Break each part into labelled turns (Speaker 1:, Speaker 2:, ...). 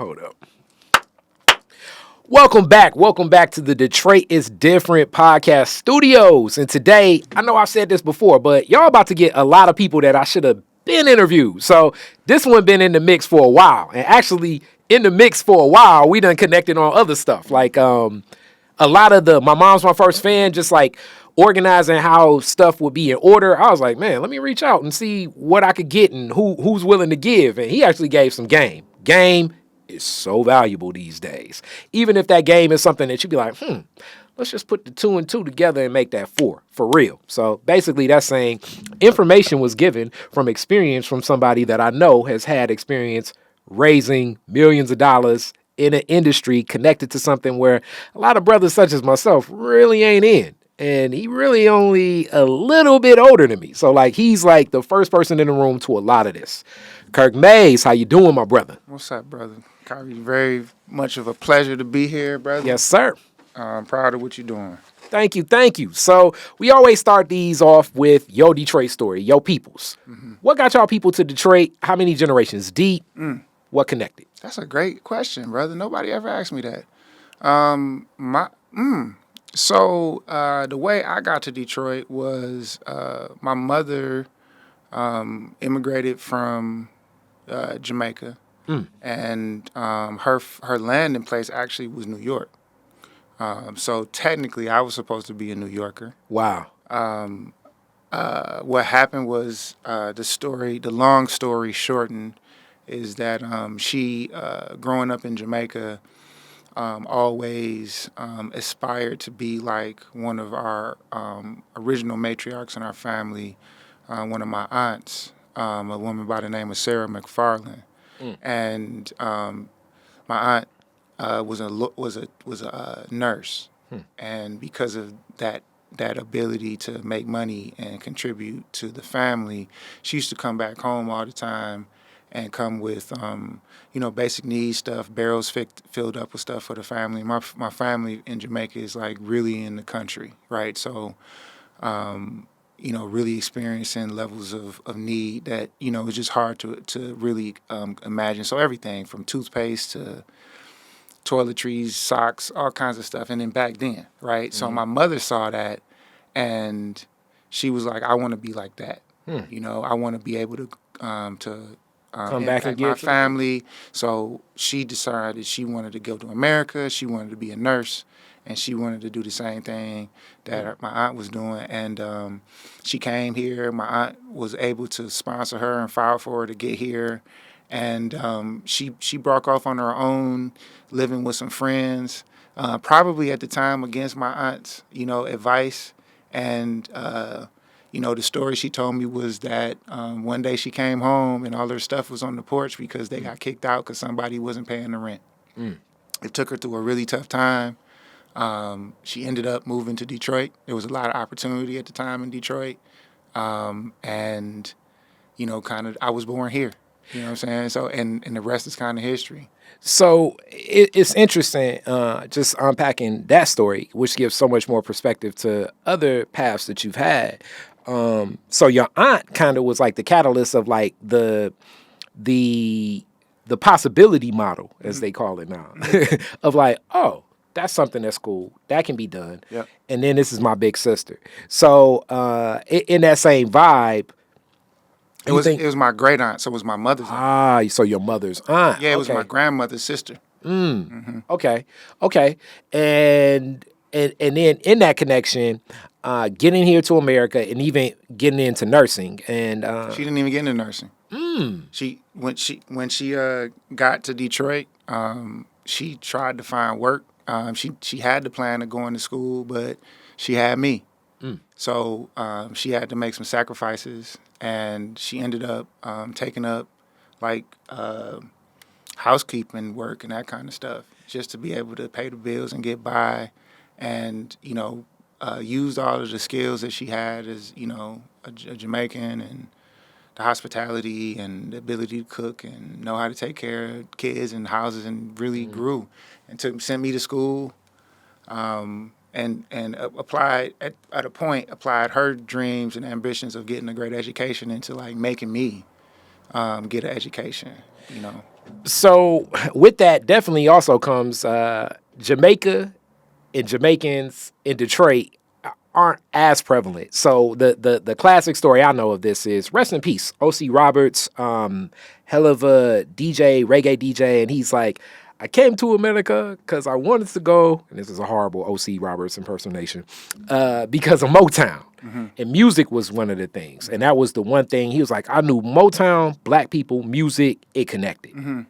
Speaker 1: Hold up. Welcome back to the Detroit is Different podcast studios. And today, I know I've said this before, but y'all about to get a lot of people that I should have been interviewed. So this one been in the mix for a while. And actually, in the mix for a while, we done connected on other stuff. Like a lot of my mom's my first fan, just like organizing how stuff would be in order. I was like, man, let me reach out and see what I could get and who's willing to give. And he actually gave some game. Game is so valuable these days. Even if that game is something that you'd be like, let's just put the 2 and 2 together and make that 4 for real. So basically that's saying information was given from experience from somebody that I know has had experience raising millions of dollars in an industry connected to something where a lot of brothers such as myself really ain't in. And he really only a little bit older than me. So like he's like the first person in the room to a lot of this. Kirk Mayes, how you doing, my brother?
Speaker 2: What's up, brother? Kyrie, very much of a pleasure to be here, brother.
Speaker 1: Yes, sir.
Speaker 2: I'm proud of what you're doing.
Speaker 1: Thank you. So we always start these off with your Detroit story, your peoples. Mm-hmm. What got y'all people to Detroit? How many generations deep? What connected?
Speaker 2: That's a great question, brother. Nobody ever asked me that. So the way I got to Detroit was my mother immigrated from Jamaica, and her landing place actually was New York. So technically, I was supposed to be a New Yorker.
Speaker 1: Wow.
Speaker 2: What happened was the long story shortened is that she, growing up in Jamaica, always aspired to be like one of our original matriarchs in our family, one of my aunts, a woman by the name of Sarah McFarland. And my aunt was a nurse, and because of that ability to make money and contribute to the family, she used to come back home all the time and come with basic needs stuff, barrels filled up with stuff for the family. My family in Jamaica is like really in the country, right? So really experiencing levels of need that it's just hard to really imagine. So everything from toothpaste to toiletries, socks, all kinds of stuff. And then back then, right? So my mother saw that, and she was like, I want to be like that. I want to be able to
Speaker 1: come back and
Speaker 2: my family. So she decided she wanted to go to America. She wanted to be a nurse, and she wanted to do the same thing that my aunt was doing. And she came here. My aunt was able to sponsor her and file for her to get here. And she broke off on her own, living with some friends, probably at the time against my aunt's, advice. And, the story she told me was that one day she came home and all her stuff was on the porch because they got kicked out because somebody wasn't paying the rent. It took her through a really tough time. She ended up moving to Detroit. There was a lot of opportunity at the time in Detroit. And I was born here. You know what I'm saying? So, and the rest is kind of history.
Speaker 1: So it's interesting, just unpacking that story, which gives so much more perspective to other paths that you've had. So your aunt kind of was like the catalyst of like the possibility model, as they call it now, of like, oh, that's something that's cool. That can be done.
Speaker 2: Yep.
Speaker 1: And then this is my big sister. So in that same vibe,
Speaker 2: it was my great aunt, so it was my mother's aunt.
Speaker 1: Ah, so your mother's aunt.
Speaker 2: Yeah, it was my grandmother's sister.
Speaker 1: Okay. And then in that connection, getting here to America and even getting into nursing, and
Speaker 2: she didn't even get into nursing. When she got to Detroit, she tried to find work. She had the plan of going to school, but she had me. So she had to make some sacrifices, and she ended up taking up like housekeeping work and that kind of stuff, just to be able to pay the bills and get by, and used all of the skills that she had as a Jamaican, and the hospitality and the ability to cook and know how to take care of kids and houses, and really grew and sent me to school. And applied applied her dreams and ambitions of getting a great education into like making me get an education.
Speaker 1: So with that, definitely also comes Jamaica and Jamaicans in Detroit aren't as prevalent. So the classic story I know of this is rest in peace, O.C. Roberts, hell of a DJ, reggae DJ, and he's like, I came to America because I wanted to go, and this is a horrible O.C. Roberts impersonation, because of Motown. And music was one of the things. And that was the one thing. He was like, I knew Motown, black people, music, it connected.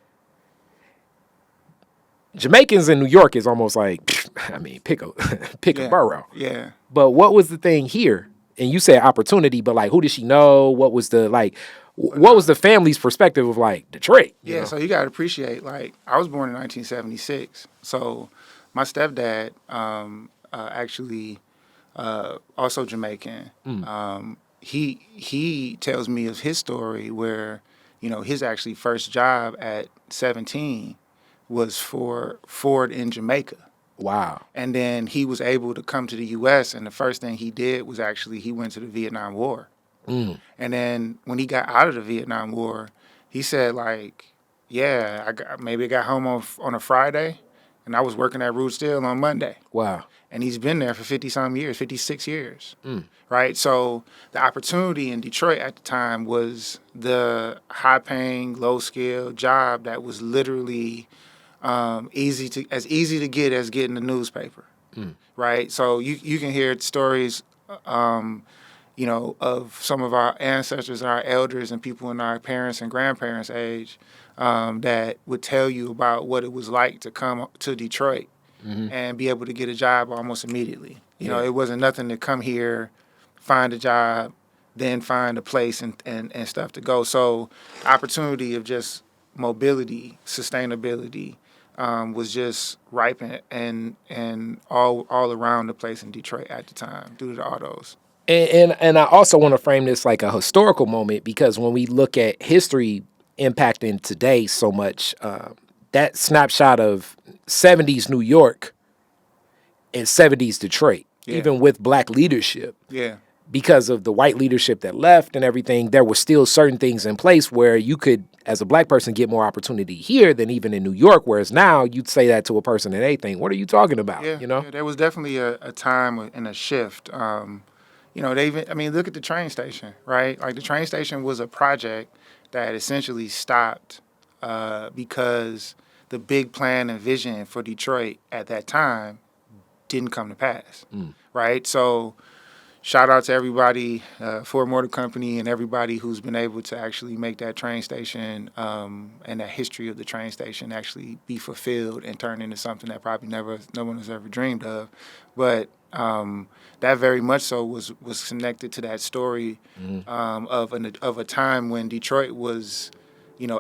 Speaker 1: Jamaicans in New York is almost like, I mean, pick a borough.
Speaker 2: Yeah.
Speaker 1: But what was the thing here? And you said opportunity, but like, who did she know? What was the what was the family's perspective of like Detroit?
Speaker 2: Yeah, so you gotta appreciate, like, I was born in 1976. So my stepdad, actually, also Jamaican. He tells me of his story where, his actually first job at 17 was for Ford in Jamaica.
Speaker 1: Wow.
Speaker 2: And then he was able to come to the U.S. and the first thing he did was actually he went to the Vietnam War. And then when he got out of the Vietnam War, he said, like, yeah, maybe I got home on a Friday, and I was working at Root Steel on Monday.
Speaker 1: Wow.
Speaker 2: And he's been there for 50-some years, 56 years, right? So the opportunity in Detroit at the time was the high-paying, low-skill job that was literally easy to get as getting the newspaper, right? So you can hear stories, of some of our ancestors, our elders, and people in our parents' and grandparents' age that would tell you about what it was like to come to Detroit and be able to get a job almost immediately. It wasn't nothing to come here, find a job, then find a place and stuff to go. So the opportunity of just mobility, sustainability, was just ripe and all around the place in Detroit at the time due to the autos.
Speaker 1: And I also want to frame this like a historical moment because when we look at history impacting today so much, that snapshot of 70s New York and 70s Detroit, even with black leadership.
Speaker 2: Yeah.
Speaker 1: Because of the white leadership that left and everything, there were still certain things in place where you could, as a black person, get more opportunity here than even in New York. Whereas now you'd say that to a person and they think, what are you talking about?
Speaker 2: Yeah, there was definitely a time and a shift. Look at the train station, right? Like the train station was a project that essentially stopped because the big plan and vision for Detroit at that time didn't come to pass, right? So shout out to everybody, Ford Motor Company, and everybody who's been able to actually make that train station and that history of the train station actually be fulfilled and turn into something that probably no one has ever dreamed of. But that very much so was connected to that story of a time when Detroit was,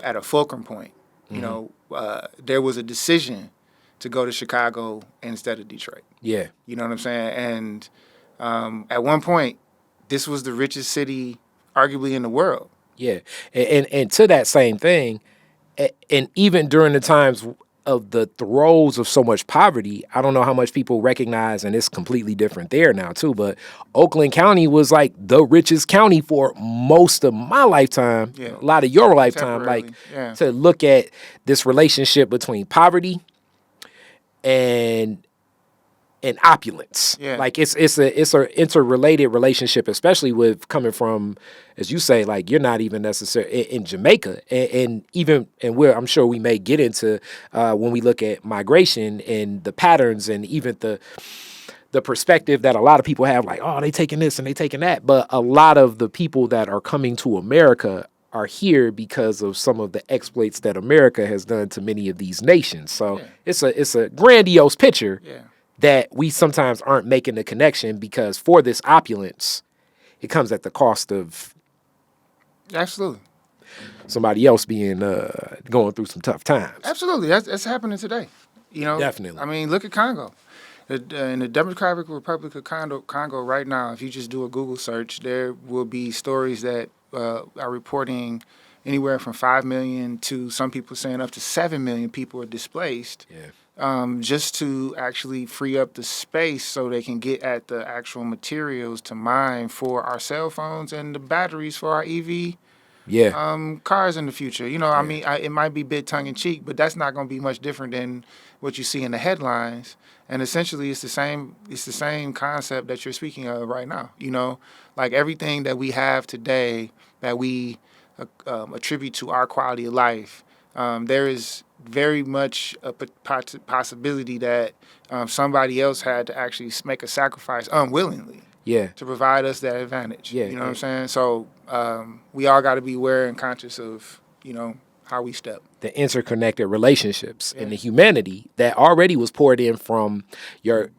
Speaker 2: at a fulcrum point. There was a decision to go to Chicago instead of Detroit.
Speaker 1: Yeah.
Speaker 2: You know what I'm saying? And at one point, this was the richest city, arguably, in the world.
Speaker 1: Yeah. And to that same thing, and even during the times of the throes of so much poverty, I don't know how much people recognize, and it's completely different there now too, but Oakland County was like the richest county for most of my lifetime, a lot of your lifetime, to look at this relationship between poverty and opulence.
Speaker 2: Yeah.
Speaker 1: Like it's a interrelated relationship, especially with coming from, as you say, like you're not even necessarily in Jamaica, and I'm sure we may get into when we look at migration and the patterns and even the perspective that a lot of people have, like, oh, they taking this and they taking that, but a lot of the people that are coming to America are here because of some of the exploits that America has done to many of these nations. So it's a grandiose picture.
Speaker 2: Yeah.
Speaker 1: That we sometimes aren't making the connection because for this opulence, it comes at the cost of
Speaker 2: Absolutely.
Speaker 1: somebody else being going through some tough times.
Speaker 2: Absolutely. That's happening today.
Speaker 1: Definitely.
Speaker 2: I mean, look at Congo. In the Democratic Republic of Congo right now, if you just do a Google search, there will be stories that are reporting anywhere from 5 million to some people saying up to 7 million people are displaced.
Speaker 1: Yeah.
Speaker 2: Just to actually free up the space so they can get at the actual materials to mine for our cell phones and the batteries for our EV
Speaker 1: Yeah.
Speaker 2: Cars in the future. I mean, it might be a bit tongue in cheek, but that's not going to be much different than what you see in the headlines. And essentially, it's the same. It's the same concept that you're speaking of right now. Like everything that we have today that we attribute to our quality of life. There is very much a possibility that somebody else had to actually make a sacrifice unwillingly
Speaker 1: Yeah.
Speaker 2: to provide us that advantage.
Speaker 1: Yeah.
Speaker 2: You know what I'm saying? So we all got to be aware and conscious of, how we step.
Speaker 1: The interconnected relationships and the
Speaker 2: Yeah.
Speaker 1: humanity that already was poured in from your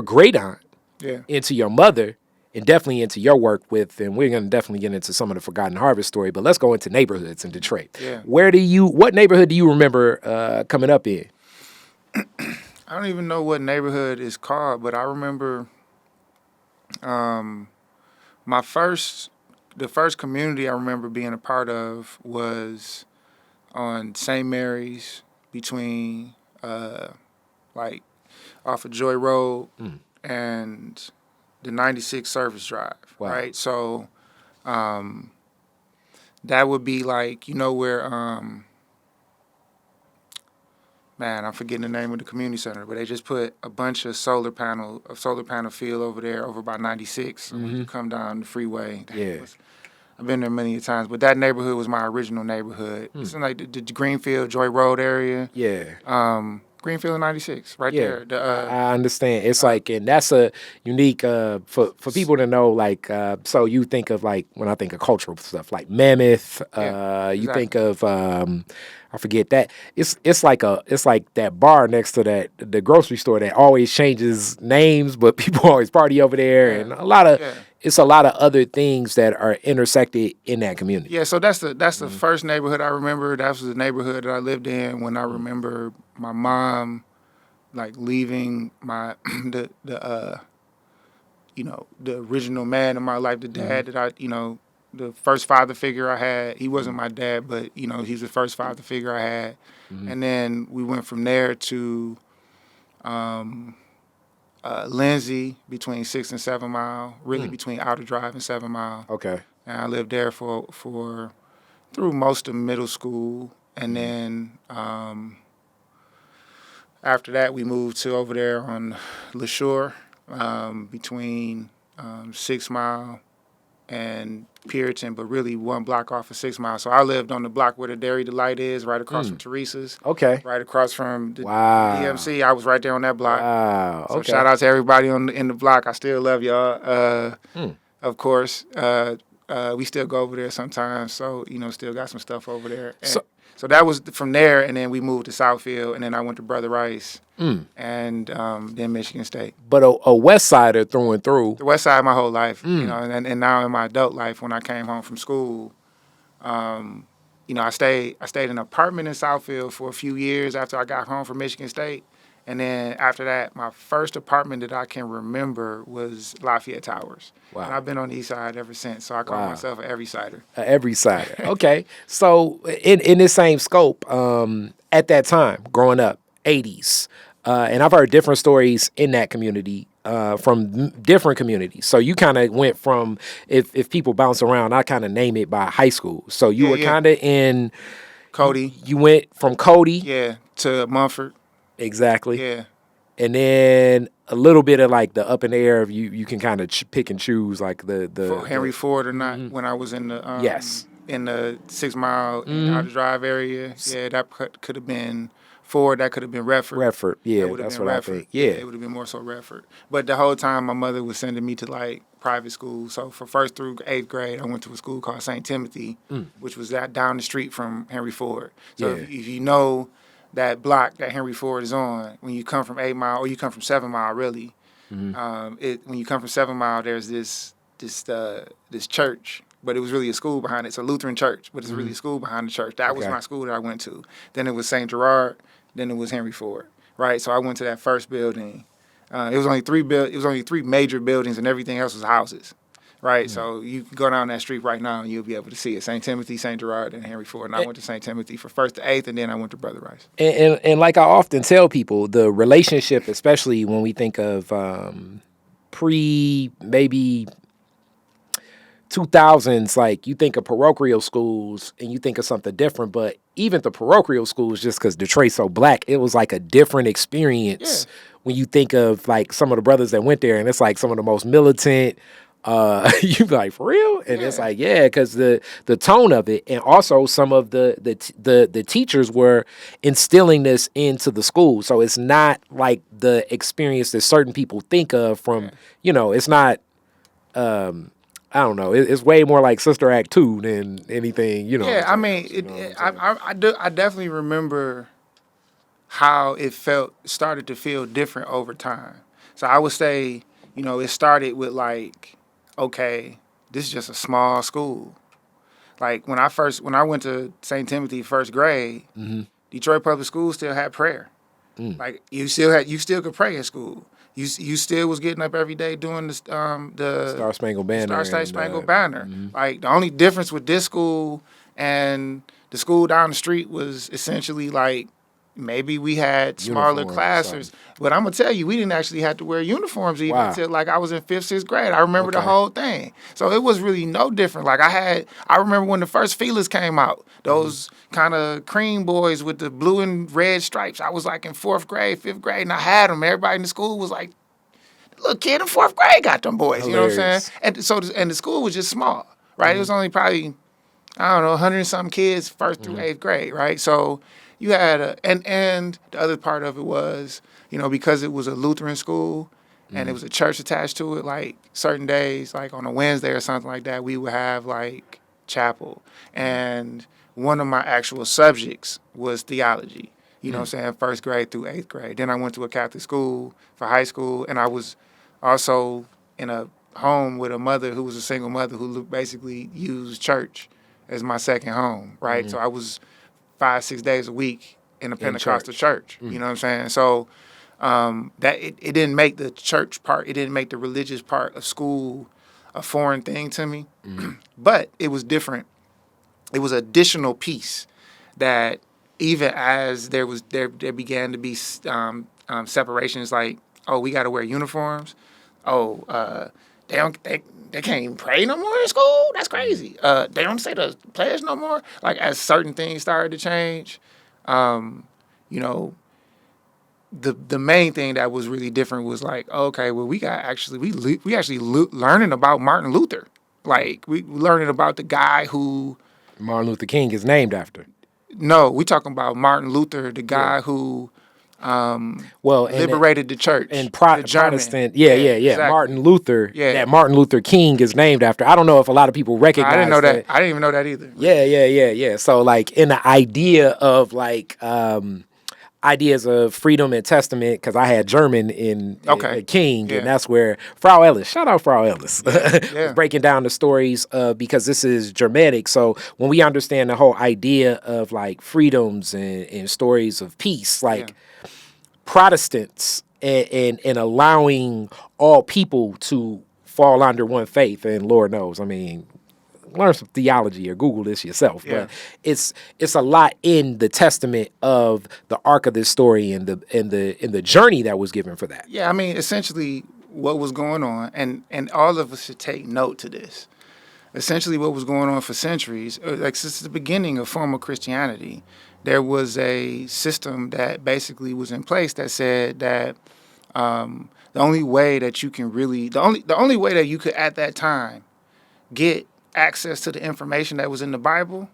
Speaker 1: great aunt
Speaker 2: Yeah.
Speaker 1: into your mother and definitely into your work with, and we're going to definitely get into some of the Forgotten Harvest story, but let's go into neighborhoods in Detroit.
Speaker 2: Yeah.
Speaker 1: What neighborhood do you remember coming up in?
Speaker 2: I don't even know what neighborhood is called, but I remember the first community I remember being a part of was on St. Mary's between like off of Joy Road and the 96 Service Drive,
Speaker 1: Wow.
Speaker 2: right? So that would be like, where man, I'm forgetting the name of the community center, but they just put a bunch of solar panel field over there over by 96 when you come down the freeway.
Speaker 1: Yeah.
Speaker 2: I've been there many times, but that neighborhood was my original neighborhood. It's in like the Greenfield, Joy Road area.
Speaker 1: Yeah.
Speaker 2: Greenfield and 96, right
Speaker 1: Yeah,
Speaker 2: there.
Speaker 1: I understand. It's like, and that's a unique for people to know. Like, so you think of like when I think of cultural stuff, like Mammoth.
Speaker 2: Yeah,
Speaker 1: You
Speaker 2: exactly.
Speaker 1: think of I forget that. It's like that bar next to the grocery store that always changes names, but people always party over there,
Speaker 2: Yeah.
Speaker 1: and a lot of
Speaker 2: Yeah.
Speaker 1: it's a lot of other things that are intersected in that community.
Speaker 2: Yeah, so that's the first neighborhood I remember. That was the neighborhood that I lived in when I remember my mom like leaving my the the original man in my life, the dad that the first father figure I had. He wasn't my dad, but he's the first father figure I had. And then we went from there to Lindsay between 6 and 7 Mile, really between Outer Drive and 7 Mile.
Speaker 1: Okay.
Speaker 2: And I lived there for through most of middle school, and then after that we moved to over there on LaShore, between 6 Mile and Puritan, but really one block off of 6 Mile. So I lived on the block where the Dairy Delight is, right across from Teresa's.
Speaker 1: Okay.
Speaker 2: Right across from the
Speaker 1: Wow.
Speaker 2: DMC. I was right there on that block.
Speaker 1: Wow.
Speaker 2: So
Speaker 1: Okay.
Speaker 2: shout out to everybody in the block. I still love y'all. Of course. We still go over there sometimes. So, still got some stuff over there. And so that was from there, and then we moved to Southfield, and then I went to Brother Rice, and then Michigan State.
Speaker 1: But a West Sider through and through.
Speaker 2: The West Side my whole life, and now in my adult life, when I came home from school, I stayed in an apartment in Southfield for a few years after I got home from Michigan State. And then after that, my first apartment that I can remember was Lafayette Towers.
Speaker 1: Wow.
Speaker 2: And I've been on the east side ever since. So I call myself an every sider.
Speaker 1: Every Sider. Okay. So in this same scope, at that time, growing up, 80s, and I've heard different stories in that community from different communities. So you kind of went from, if people bounce around, I kind of name it by high school. So you were kind of in
Speaker 2: Cody.
Speaker 1: You went from Cody.
Speaker 2: Yeah, to Mumford.
Speaker 1: Exactly.
Speaker 2: Yeah.
Speaker 1: And then a little bit of like the up in the air of you can kind of pick and choose like the
Speaker 2: For Henry Ford or not, when I was in the
Speaker 1: yes,
Speaker 2: in the 6 Mile Outer Drive area. Yeah, that could have been Ford. That could have been Redford.
Speaker 1: Redford. Yeah,
Speaker 2: That
Speaker 1: that's
Speaker 2: been
Speaker 1: what
Speaker 2: Redford.
Speaker 1: I think. Yeah.
Speaker 2: It would have been more so Redford. But the whole time, my mother was sending me to like private school. So for 1st through 8th grade, I went to a school called St. Timothy, which was down the street from Henry Ford. So
Speaker 1: Yeah.
Speaker 2: if you know that block that Henry Ford is on, when you come from 8 Mile, or you come from 7 Mile, really, when you come from 7 Mile, there's this church, but it was really a school behind it. It's a Lutheran church, but it's really a school behind the church. That was
Speaker 1: Okay.
Speaker 2: my school that I went to. Then it was St. Gerard. Then it was Henry Ford. Right. So I went to that first building. It was only three major buildings, and everything else was houses. Right. So you can go down that street right now, and you'll be able to see it. St. Timothy, St. Gerard, and Henry Ford. And I went to St. Timothy for 1st to 8th, and then I went to Brother Rice.
Speaker 1: And like I often tell people, the relationship, especially when we think of maybe 2000s, like you think of parochial schools and you think of something different, but even the parochial schools, just because Detroit's so black, it was like a different
Speaker 2: Yeah.
Speaker 1: experience when you think of like some of the brothers that went there, and it's like some of the most militant. You be like, for real? And it's
Speaker 2: Yeah.
Speaker 1: like, yeah, because the tone of it, and also some of the teachers were instilling this into the school, so it's not like the experience that certain people think of from, it's not. I don't know. It's way more like Sister Act 2 than anything,
Speaker 2: Yeah, I
Speaker 1: anything
Speaker 2: mean,
Speaker 1: else. You know what I'm saying?
Speaker 2: I definitely remember how it started to feel different over time. So I would say, it started with like, okay, this is just a small school. Like when I went to St. Timothy first grade, Detroit Public Schools still had prayer. Like you still could pray in school. You still was getting up every day doing
Speaker 1: Star Spangled
Speaker 2: the
Speaker 1: Banner
Speaker 2: Star
Speaker 1: and
Speaker 2: Spangled Banner. Like the only difference with this school and the school down the street was essentially like maybe we had smaller
Speaker 1: uniforms or
Speaker 2: classes.
Speaker 1: something.
Speaker 2: But I'm gonna tell you, we didn't actually have to wear uniforms even
Speaker 1: Wow.
Speaker 2: until like I was in fifth, sixth grade. I remember the
Speaker 1: Okay.
Speaker 2: whole thing. So it was really no different. Like I remember when the first feelers came out, those kind of cream boys with the blue and red stripes. I was like in fourth grade, fifth grade, and I had them. Everybody in the school was like, little kid in fourth grade got them boys. You know what I'm saying?
Speaker 1: Hilarious.
Speaker 2: And the school was just small, right? It was only probably, I don't know, 100 and some kids first through eighth grade, right? So you had and the other part of it was, because it was a Lutheran school and it was a church attached to it, like certain days, like on a Wednesday or something like that, we would have like chapel. And one of my actual subjects was theology. You know what I'm saying? First grade through eighth grade. Then I went to a Catholic school for high school, and I was also in a home with a mother who was a single mother who basically used church as my second home, right? So I was 5, 6 days a week in a Pentecostal church. You know what I'm saying? So that it didn't make the church part, it didn't make the religious part of school a foreign thing to me, but it was different. It was additional piece that even as there began to be separations, like, oh, we got to wear uniforms. Oh, they can't even pray no more in school. That's crazy. They don't say the pledge no more. Like as certain things started to change, you know, the main thing that was really different was like, okay, well, we actually learning about Martin Luther. Like we learning about the guy who.
Speaker 1: Martin Luther King is named after.
Speaker 2: No, we talking about Martin Luther, the guy who
Speaker 1: Well,
Speaker 2: liberated the church.
Speaker 1: And
Speaker 2: the German.
Speaker 1: Protestant,
Speaker 2: Exactly.
Speaker 1: Martin Luther,
Speaker 2: Yeah.
Speaker 1: that Martin Luther King is named after. I don't know if a lot of people recognize
Speaker 2: I didn't know
Speaker 1: that.
Speaker 2: I didn't even know that either.
Speaker 1: Yeah. So like in the idea of like ideas of freedom and testament, because I had German in King,
Speaker 2: Yeah.
Speaker 1: and that's where Frau Ellis, shout out Frau Ellis,
Speaker 2: Yeah.
Speaker 1: was breaking down the stories because this is Germanic. So when we understand the whole idea of like freedoms and stories of peace, like Protestants and allowing all people to fall under one faith, and Lord knows, I mean, learn some theology or Google this yourself.
Speaker 2: Yeah.
Speaker 1: But it's a lot in the testament of the arc of this story and the journey that was given for that.
Speaker 2: Yeah, I mean, essentially what was going on, and all of us should take note to this. Essentially what was going on for centuries, like since the beginning of formal Christianity, there was a system that basically was in place that said that the only way that you can really, the only way that you could at that time get access to the information that was in the Bible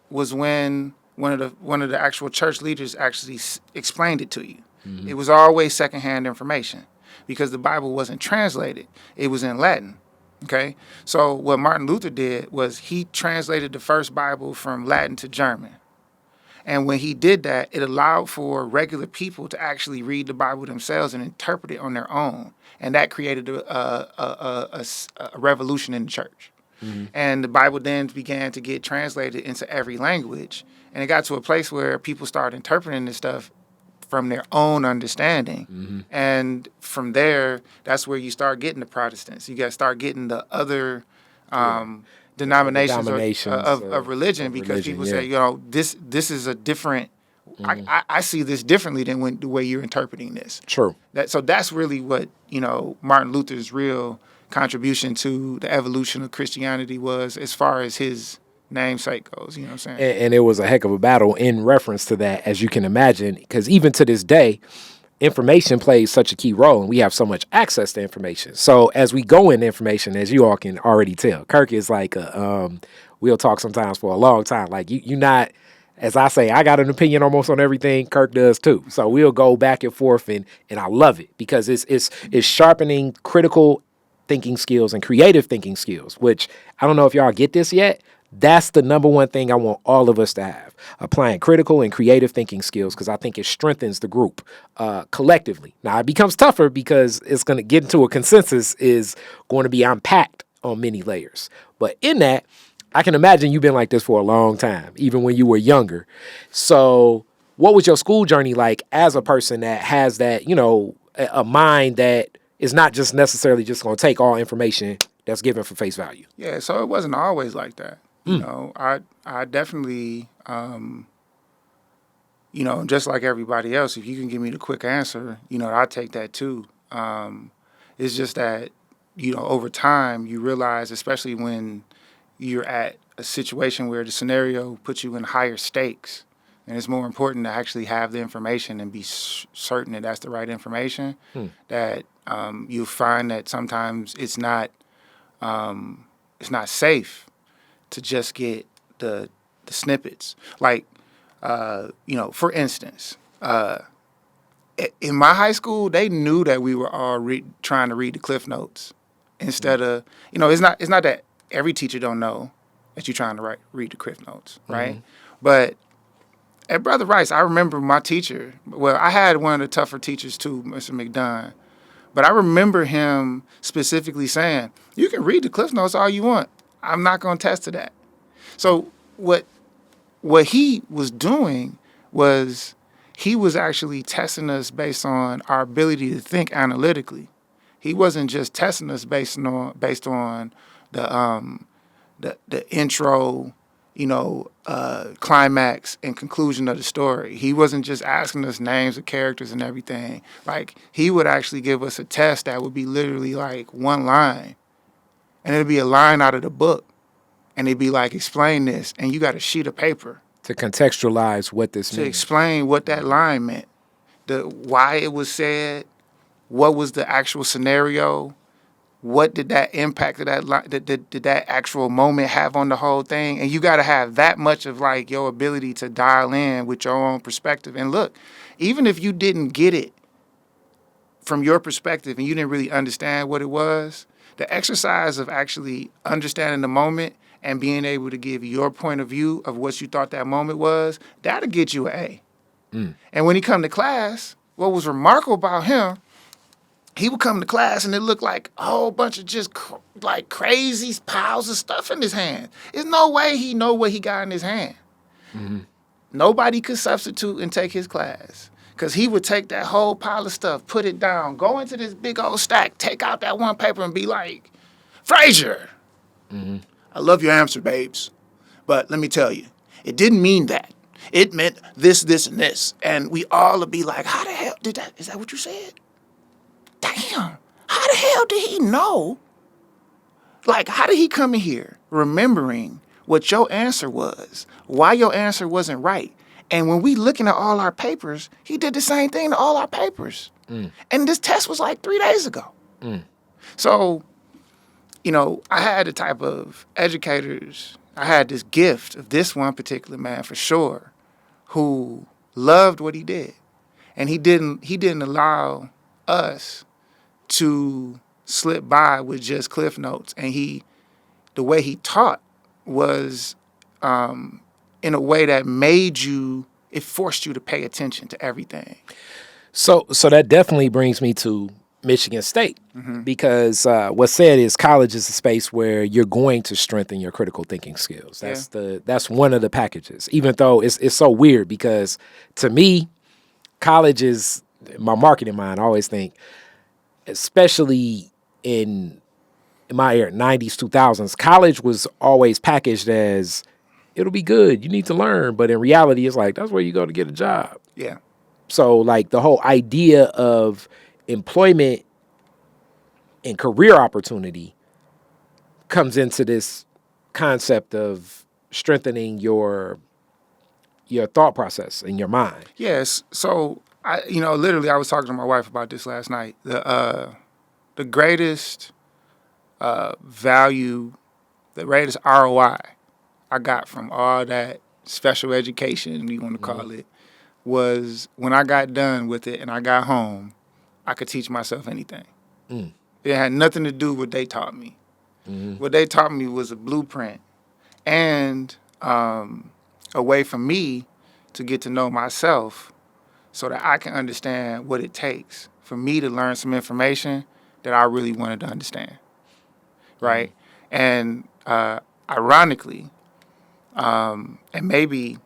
Speaker 2: was when one of the actual church leaders actually explained it to you. It was always secondhand information because the Bible wasn't translated; it was in Latin. Okay, so what Martin Luther did was he translated the first Bible from Latin to German. And when he did that, it allowed for regular people to actually read the Bible themselves and interpret it on their own. And that created a revolution in the church. And the Bible then began to get translated into every language. And it got to a place where people started interpreting this stuff from their own understanding. And from there, that's where you start getting the Protestants. You got to start getting the other denominations of religion, because people say, this is a different. I see this differently than the way you're interpreting this.
Speaker 1: True.
Speaker 2: So that's really what Martin Luther's real contribution to the evolution of Christianity was as far as his namesake goes. You know what I'm saying?
Speaker 1: And it was a heck of a battle in reference to that, as you can imagine, because even to this day, information plays such a key role, and we have so much access to information. So as we go into information, as you all can already tell, Kirk is like we'll talk sometimes for a long time. Like you not, as I say, I got an opinion almost on everything. Kirk does too. So we'll go back and forth, and I love it because it's sharpening critical thinking skills and creative thinking skills, which I don't know if y'all get this yet. That's the number one thing I want all of us to have, applying critical and creative thinking skills, because I think it strengthens the group collectively. Now, it becomes tougher because it's going to get into a consensus is going to be unpacked on many layers. But in that, I can imagine you've been like this for a long time, even when you were younger. So what was your school journey like as a person that has that, a mind that is not just necessarily just going to take all information that's given for face value?
Speaker 2: Yeah, so it wasn't always like that. You know, I definitely, just like everybody else, if you can give me the quick answer, I take that too. It's just that, over time you realize, especially when you're at a situation where the scenario puts you in higher stakes, and it's more important to actually have the information and be certain that that's the right information, that you'll find that sometimes it's not safe to just get the snippets. Like, for instance, in my high school, they knew that we were all trying to read the Cliff Notes instead of, it's not that every teacher don't know that you're trying to read the Cliff Notes, right? Mm-hmm. But at Brother Rice, I remember my teacher. Well, I had one of the tougher teachers too, Mr. McDunn. But I remember him specifically saying, you can read the Cliff Notes all you want. I'm not going to test to that. So what he was doing was he was actually testing us based on our ability to think analytically. He wasn't just testing us based on the intro, climax and conclusion of the story. He wasn't just asking us names of characters and everything. Like, he would actually give us a test that would be literally like one line. And it'd be a line out of the book. And it'd be like, explain this. And you got a sheet of paper.
Speaker 1: To contextualize what this means.
Speaker 2: To explain what that line meant. Why it was said. What was the actual scenario. What did that impact of that line, did that actual moment have on the whole thing? And you got to have that much of like your ability to dial in with your own perspective. And look, even if you didn't get it from your perspective and you didn't really understand what it was, the exercise of actually understanding the moment and being able to give your point of view of what you thought that moment was, that'll get you an A. And when he come to class, what was remarkable about him, he would come to class and it looked like a whole bunch of just like crazy piles of stuff in his hand. There's no way he know what he got in his hand. Mm-hmm. Nobody could substitute and take his class. Because he would take that whole pile of stuff, put it down, go into this big old stack, take out that one paper and be like, Frazier, I love your answer, babes. But let me tell you, it didn't mean that. It meant this, this, and this. And we all would be like, how the hell did that? Is that what you said? Damn, how the hell did he know? Like, how did he come in here remembering what your answer was, why your answer wasn't right? And when we looking at all our papers, he did the same thing to all our papers. And this test was like 3 days ago. So, I had the type of educators, I had this gift of this one particular man for sure, who loved what he did. And he didn't allow us to slip by with just Cliff Notes. And the way he taught was in a way that it forced you to pay attention to everything.
Speaker 1: So that definitely brings me to Michigan State, because what's said is college is a space where you're going to strengthen your critical thinking skills. That's one of the packages, even though it's so weird because to me, college is my marketing mind. I always think, especially in my era, 90s, 2000s, college was always packaged as it'll be good. You need to learn. But in reality, it's like, that's where you go to get a job.
Speaker 2: Yeah. So
Speaker 1: like the whole idea of employment and career opportunity comes into this concept of strengthening your thought process in your mind.
Speaker 2: Yes. So literally, I was talking to my wife about this last night. The greatest value, the greatest ROI I got from all that special education, you want to call it, was when I got done with it and I got home, I could teach myself anything. It had nothing to do with what they taught me. What they taught me was a blueprint and a way for me to get to know myself so that I can understand what it takes for me to learn some information that I really wanted to understand, right? And ironically, and maybe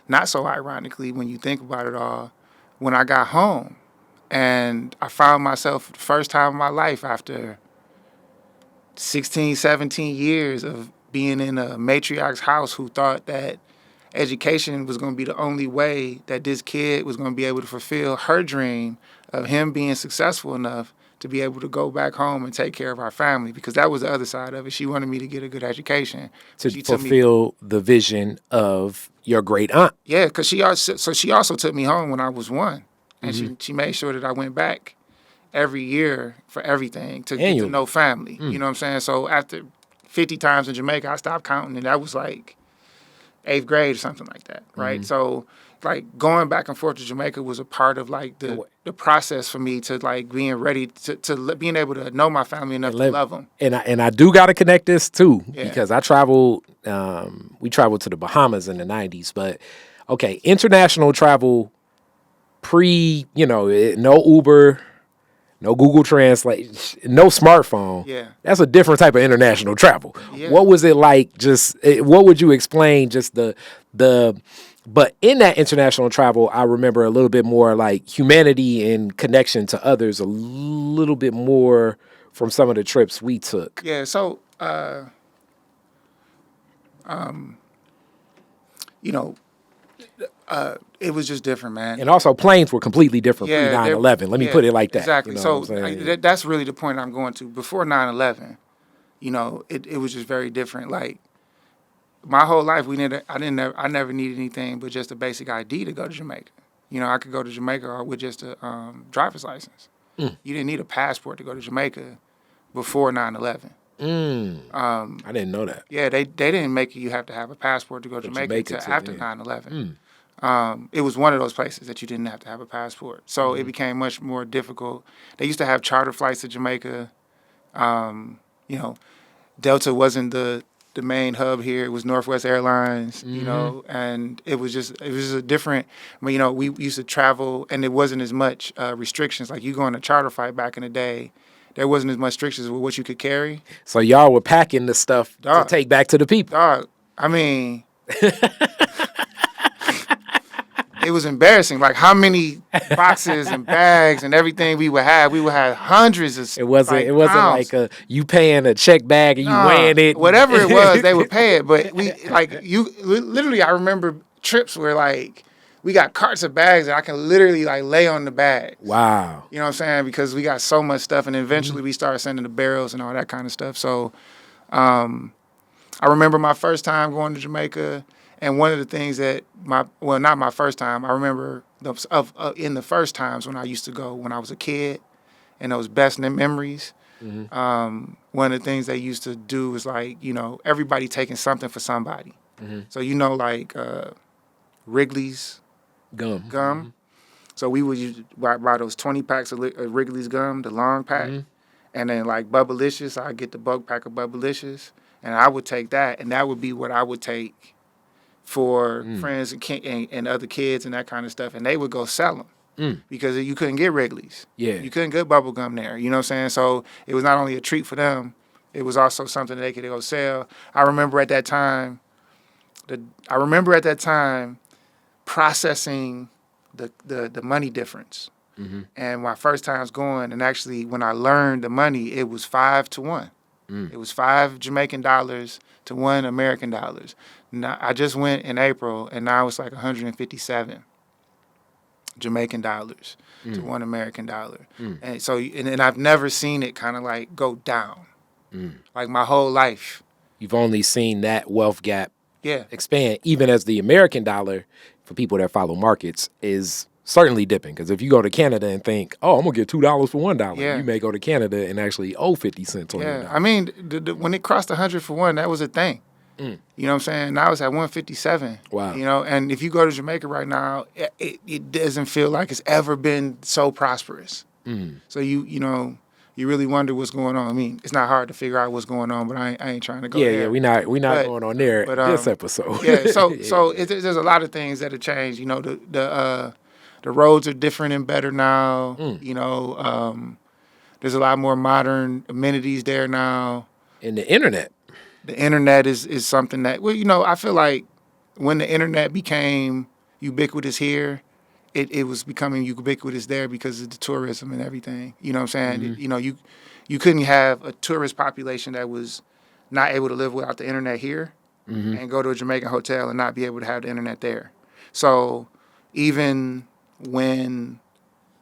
Speaker 2: not so ironically when you think about it all, when I got home and I found myself for the first time in my life after 16, 17 years of being in a matriarch's house who thought that education was going to be the only way that this kid was going to be able to fulfill her dream of him being successful enough to be able to go back home and take care of our family, because that was the other side of it. She wanted me to get a good education.
Speaker 1: To fulfill the vision of your great aunt.
Speaker 2: Yeah, because she also took me home when I was 1. And she made sure that I went back every year for everything to get to know family. You know what I'm saying? So after 50 times in Jamaica, I stopped counting, and that was like 8th grade or something like that, right? So like going back and forth to Jamaica was a part of like the process for me to like being ready to being able to know my family enough to love them.
Speaker 1: And I do got to connect this too, because I traveled, we traveled to the Bahamas in the 90s, but okay, international travel no Uber, no Google Translate, no smartphone.
Speaker 2: Yeah.
Speaker 1: That's a different type of international travel.
Speaker 2: Yeah.
Speaker 1: What was it like? What would you explain but in that international travel, I remember a little bit more like humanity and connection to others, a little bit more from some of the trips we took.
Speaker 2: Yeah. So, it was just different, man.
Speaker 1: And also planes were completely different pre 9/11. Let me put it like that.
Speaker 2: Exactly.
Speaker 1: You know
Speaker 2: so that's really the point I'm going to. Before 9/11, it was just very different. Like my whole life, I never needed anything but just a basic ID to go to Jamaica. I could go to Jamaica with just a driver's license. You didn't need a passport to go to Jamaica before 9/11.
Speaker 1: I didn't know that.
Speaker 2: Yeah, they didn't make you have to have a passport to go to Jamaica until after 9/11. It was one of those places that you didn't have to have a passport. So it became much more difficult. They used to have charter flights to Jamaica. Delta wasn't the main hub here. It was Northwest Airlines, and it was just a different, we used to travel and it wasn't as much restrictions. Like you go on a charter flight back in the day, there wasn't as much restrictions with what you could carry.
Speaker 1: So y'all were packing the stuff to take back to the people.
Speaker 2: I mean, it was embarrassing. Like how many boxes and bags and everything we would have. We would have hundreds of.
Speaker 1: It wasn't
Speaker 2: pounds.
Speaker 1: like you paying a check bag and you weighing it.
Speaker 2: Whatever it was, they would pay it. But literally, I remember trips where like we got carts of bags and I can literally like lay on the bags.
Speaker 1: Wow.
Speaker 2: You know what I'm saying? Because we got so much stuff, and eventually we started sending the barrels and all that kind of stuff. So, I remember my first time going to Jamaica. And one of the things that not my first time, I remember in the first times when I used to go when I was a kid, and those best memories. One of the things they used to do was like, everybody taking something for somebody. So like Wrigley's gum. So we would use buy those 20 packs of Wrigley's gum, the long pack, and then like Bubblicious, I'd get the bulk pack of Bubblicious, and I would take that, and that would be what I would take for friends and other kids and that kind of stuff, and they would go sell them because you couldn't get Wrigley's. Yeah, you couldn't get bubble gum there. You know what I'm saying? So it was not only a treat for them, it was also something that they could go sell. I remember at that time processing the money difference. And my first times going, and actually when I learned the money, it was 5 to 1. It was 5 Jamaican dollars to 1 American dollars. Now, I just went in April, and now it's like 157. Jamaican dollars to $1 American dollar. And so, and I've never seen it kind of like go down. Like my whole life.
Speaker 1: You've only seen that wealth gap
Speaker 2: Yeah.
Speaker 1: expand, even as the American dollar, for people that follow markets, is certainly dipping. Because if you go to Canada and think, oh, I'm going to get $2 for $1,
Speaker 2: Yeah.
Speaker 1: you may go to Canada and actually owe 50 cents on your
Speaker 2: Yeah.
Speaker 1: dollar.
Speaker 2: I mean, when it crossed 100 for one, that was a thing. You know what I'm saying? Now it's at 157.
Speaker 1: Wow.
Speaker 2: You know, and if you go to Jamaica right now, it doesn't feel like it's ever been so prosperous. So you know, you really wonder what's going on. I mean, it's not hard to figure out what's going on, but I ain't trying to go there.
Speaker 1: Yeah, we not
Speaker 2: But-
Speaker 1: going on there this episode.
Speaker 2: Yeah, so there's a lot of things that have changed. You know, the roads are different and better now. You know, there's a lot more modern amenities there now.
Speaker 1: And the internet.
Speaker 2: The internet is something that, well, you know, I feel like when the internet became ubiquitous here, it was becoming ubiquitous there because of the tourism and everything. You know what I'm saying? You know, you couldn't have a tourist population that was not able to live without the internet here and go to a Jamaican hotel and not be able to have the internet there. So even when,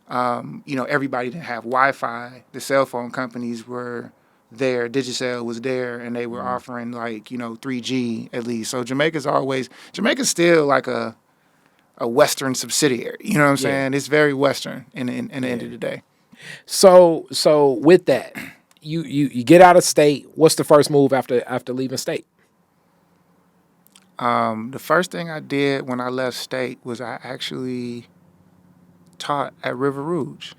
Speaker 2: you know, everybody didn't have Wi-Fi, the cell phone companies were there, Digicel was there, and they were offering like, you know, 3G at least. So Jamaica's still like a Western subsidiary. You know what I'm saying? It's very Western in the end of the day.
Speaker 1: So with that, you get out of state. What's the first move after leaving state?
Speaker 2: The first thing I did when I left state was I actually taught at River Rouge.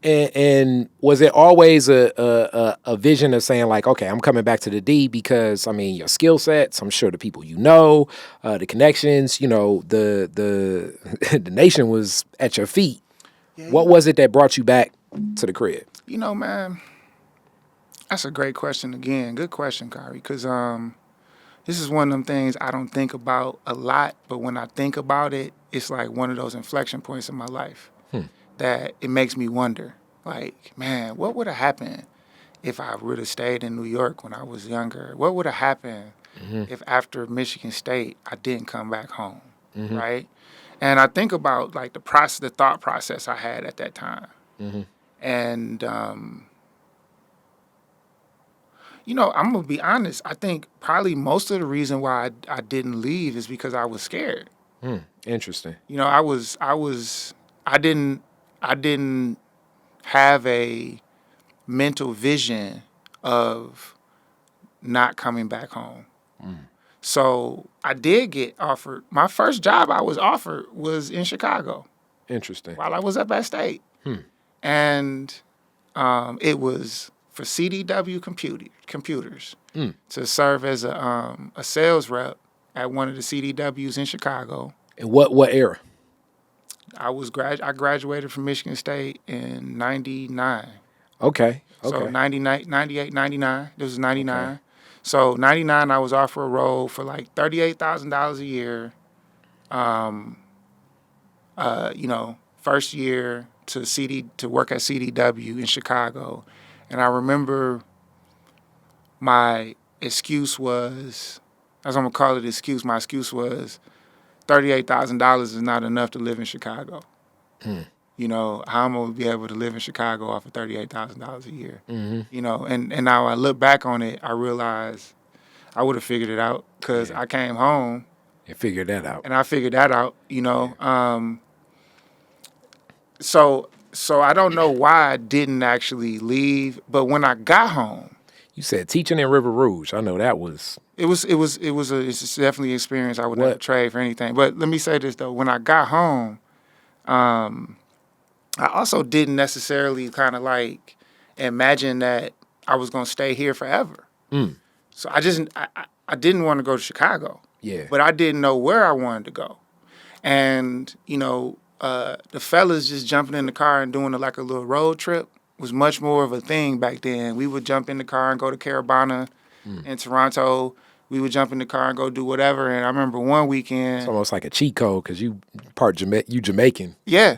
Speaker 1: And was it always a vision of saying like, okay, I'm coming back to the D because I mean your skill sets, I'm sure the people you know, the connections, you know, the the nation was at your feet.
Speaker 2: Yeah,
Speaker 1: What was it that brought you back to the crib?
Speaker 2: You know, man, that's a great question again. Good question, Kari, because this is one of them things I don't think about a lot, but when I think about it, it's like one of those inflection points in my life that it makes me wonder, like, man, what would have happened if I would have stayed in New York when I was younger? What would have happened if after Michigan State I didn't come back home, right? And I think about like the thought process I had at that time, and you know, I'm gonna be honest. I think probably most of the reason why I didn't leave is because I was scared.
Speaker 1: Interesting.
Speaker 2: You know, I didn't have a mental vision of not coming back home. So I did get offered. My first job I was offered was in Chicago
Speaker 1: Interesting.
Speaker 2: while I was up at State. And it was for CDW computers to serve as a sales rep at one of the CDWs in Chicago.
Speaker 1: And what era?
Speaker 2: I graduated from Michigan State in 99.
Speaker 1: Okay.
Speaker 2: So 99, 98, 99. This was 99. Okay. So 99, I was offered a role for like $38,000 a year. You know, first year to work at CDW in Chicago. And I remember my excuse was, as I'm gonna call it excuse, my excuse was $38,000 is not enough to live in Chicago. You know, how am I gonna be able to live in Chicago off of $38,000 a year? You know, and now I look back on it, I realize I would have figured it out because I came home
Speaker 1: and figured that out.
Speaker 2: And I figured that out, you know. So I don't know why I didn't actually leave, but when I got home,
Speaker 1: you said teaching in River Rouge. I know that was.
Speaker 2: It's definitely an experience I would never trade for anything. But let me say this though: when I got home, I also didn't necessarily kind of like imagine that I was gonna stay here forever. So I didn't want to go to Chicago.
Speaker 1: Yeah.
Speaker 2: But I didn't know where I wanted to go, and you know. The fellas just jumping in the car and doing like a little road trip was much more of a thing back then. We would jump in the car and go to Carabana in Toronto. We would jump in the car and go do whatever. And I remember one weekend.
Speaker 1: It's almost like a cheat code because you Jamaican.
Speaker 2: Yeah.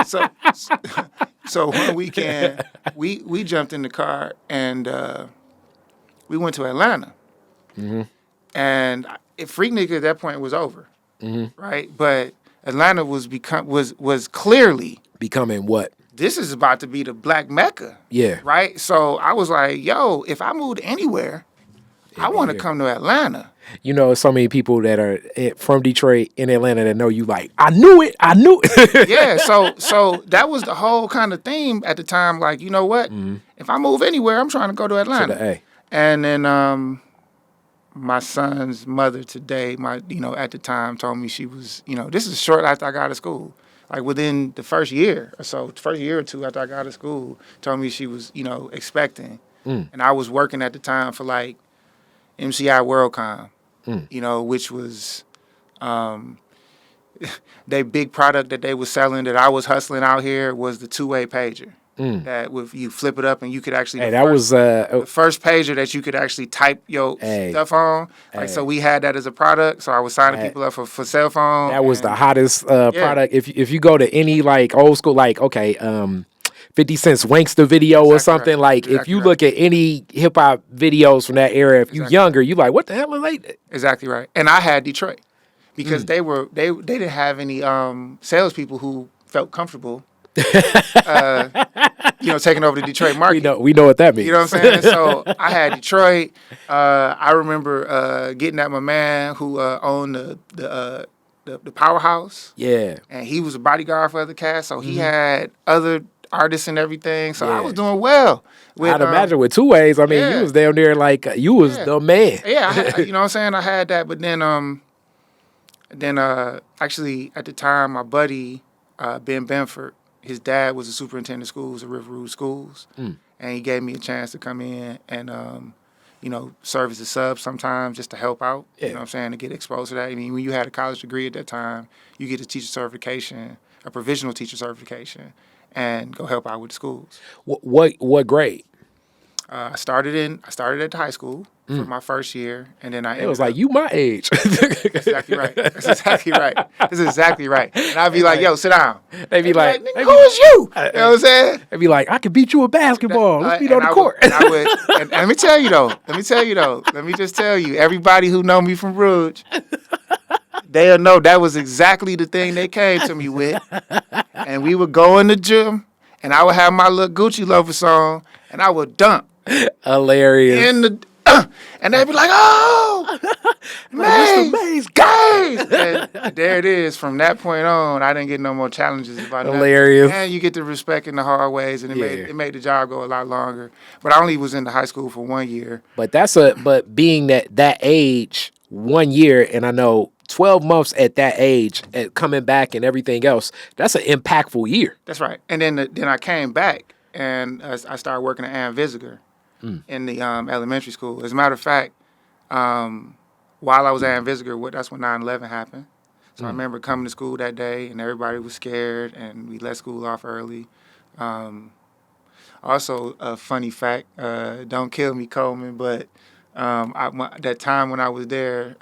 Speaker 2: So one weekend we jumped in the car and we went to Atlanta. And Freak Nigga at that point was over, right? But Atlanta was clearly
Speaker 1: Becoming what?
Speaker 2: this is about to be the Black Mecca.
Speaker 1: Yeah.
Speaker 2: Right. So I was like, yo, if I moved anywhere, I want to come to Atlanta.
Speaker 1: You know, so many people that are from Detroit in Atlanta that know you like, I knew it.
Speaker 2: Yeah, so that was the whole kind of theme at the time. Like, you know what? If I move anywhere, I'm trying to go to Atlanta.
Speaker 1: To the A.
Speaker 2: And then my son's mother today, at the time told me she was, this is short after I got out of school. Like within the first year or so, first year or two after I got out of school, told me she was, expecting. And I was working at the time for like MCI WorldCom, which was their big product that they was selling that I was hustling out here was the two-way pager. That you flip it up and you could actually the first pager that you could actually type your stuff on. Like so, we had that as a product. So I was signing people up for cell phone.
Speaker 1: That was the hottest product. If you go to any like old school 50 Cent's Wankster video or something if you look at any hip hop videos from that era, if you younger, you like what the hell are they?
Speaker 2: Exactly right. And I had Detroit because they didn't have any salespeople who felt comfortable. Taking over the Detroit market.
Speaker 1: We know what that means.
Speaker 2: You know what I'm saying? So I had Detroit. I remember getting at my man who owned the Powerhouse.
Speaker 1: Yeah.
Speaker 2: And he was a bodyguard for other cats, so he had other artists and everything. So I was doing well.
Speaker 1: I'd imagine with two ways. I mean, you was down there like you was the man.
Speaker 2: Yeah, you know what I'm saying? I had that, but then actually at the time, my buddy Ben Benford, his dad was a superintendent of schools at River Rouge Schools, and he gave me a chance to come in and, serve as a sub sometimes just to help out, you know what I'm saying, to get exposed to that. I mean, when you had a college degree at that time, you get a teacher certification, a provisional teacher certification, and go help out with the schools.
Speaker 1: What grade?
Speaker 2: I started at the high school for my first year, and then
Speaker 1: it was like, you my age.
Speaker 2: That's exactly right. That's exactly right. And I'd be like, yo, sit down.
Speaker 1: They'd be like,
Speaker 2: who is you? You know what I'm saying?
Speaker 1: They'd be like, I can beat you at basketball. Let's beat on the court.
Speaker 2: And let me tell you though. Let me just tell you, everybody who know me from Rouge, they'll know that was exactly the thing they came to me with. And we would go in the gym, and I would have my little Gucci Lover song, and I would dunk.
Speaker 1: Hilarious.
Speaker 2: And they'd be like, oh, Mayes, guys. And there it is. From that point on, I didn't get no more challenges about that.
Speaker 1: Hilarious.
Speaker 2: And you get the respect in the hard ways, and it made the job go a lot longer. But I only was in the high school for 1 year.
Speaker 1: But but being that age, 1 year, and I know 12 months at that age, and coming back and everything else, that's an impactful year.
Speaker 2: That's right. And then I came back, and I started working at Ann Visiger in the elementary school. As a matter of fact, while I was at Ann Visiger, that's when 9/11 happened. So I remember coming to school that day, and everybody was scared, and we let school off early. Also, a funny fact, don't kill me, Coleman, but that time when I was there,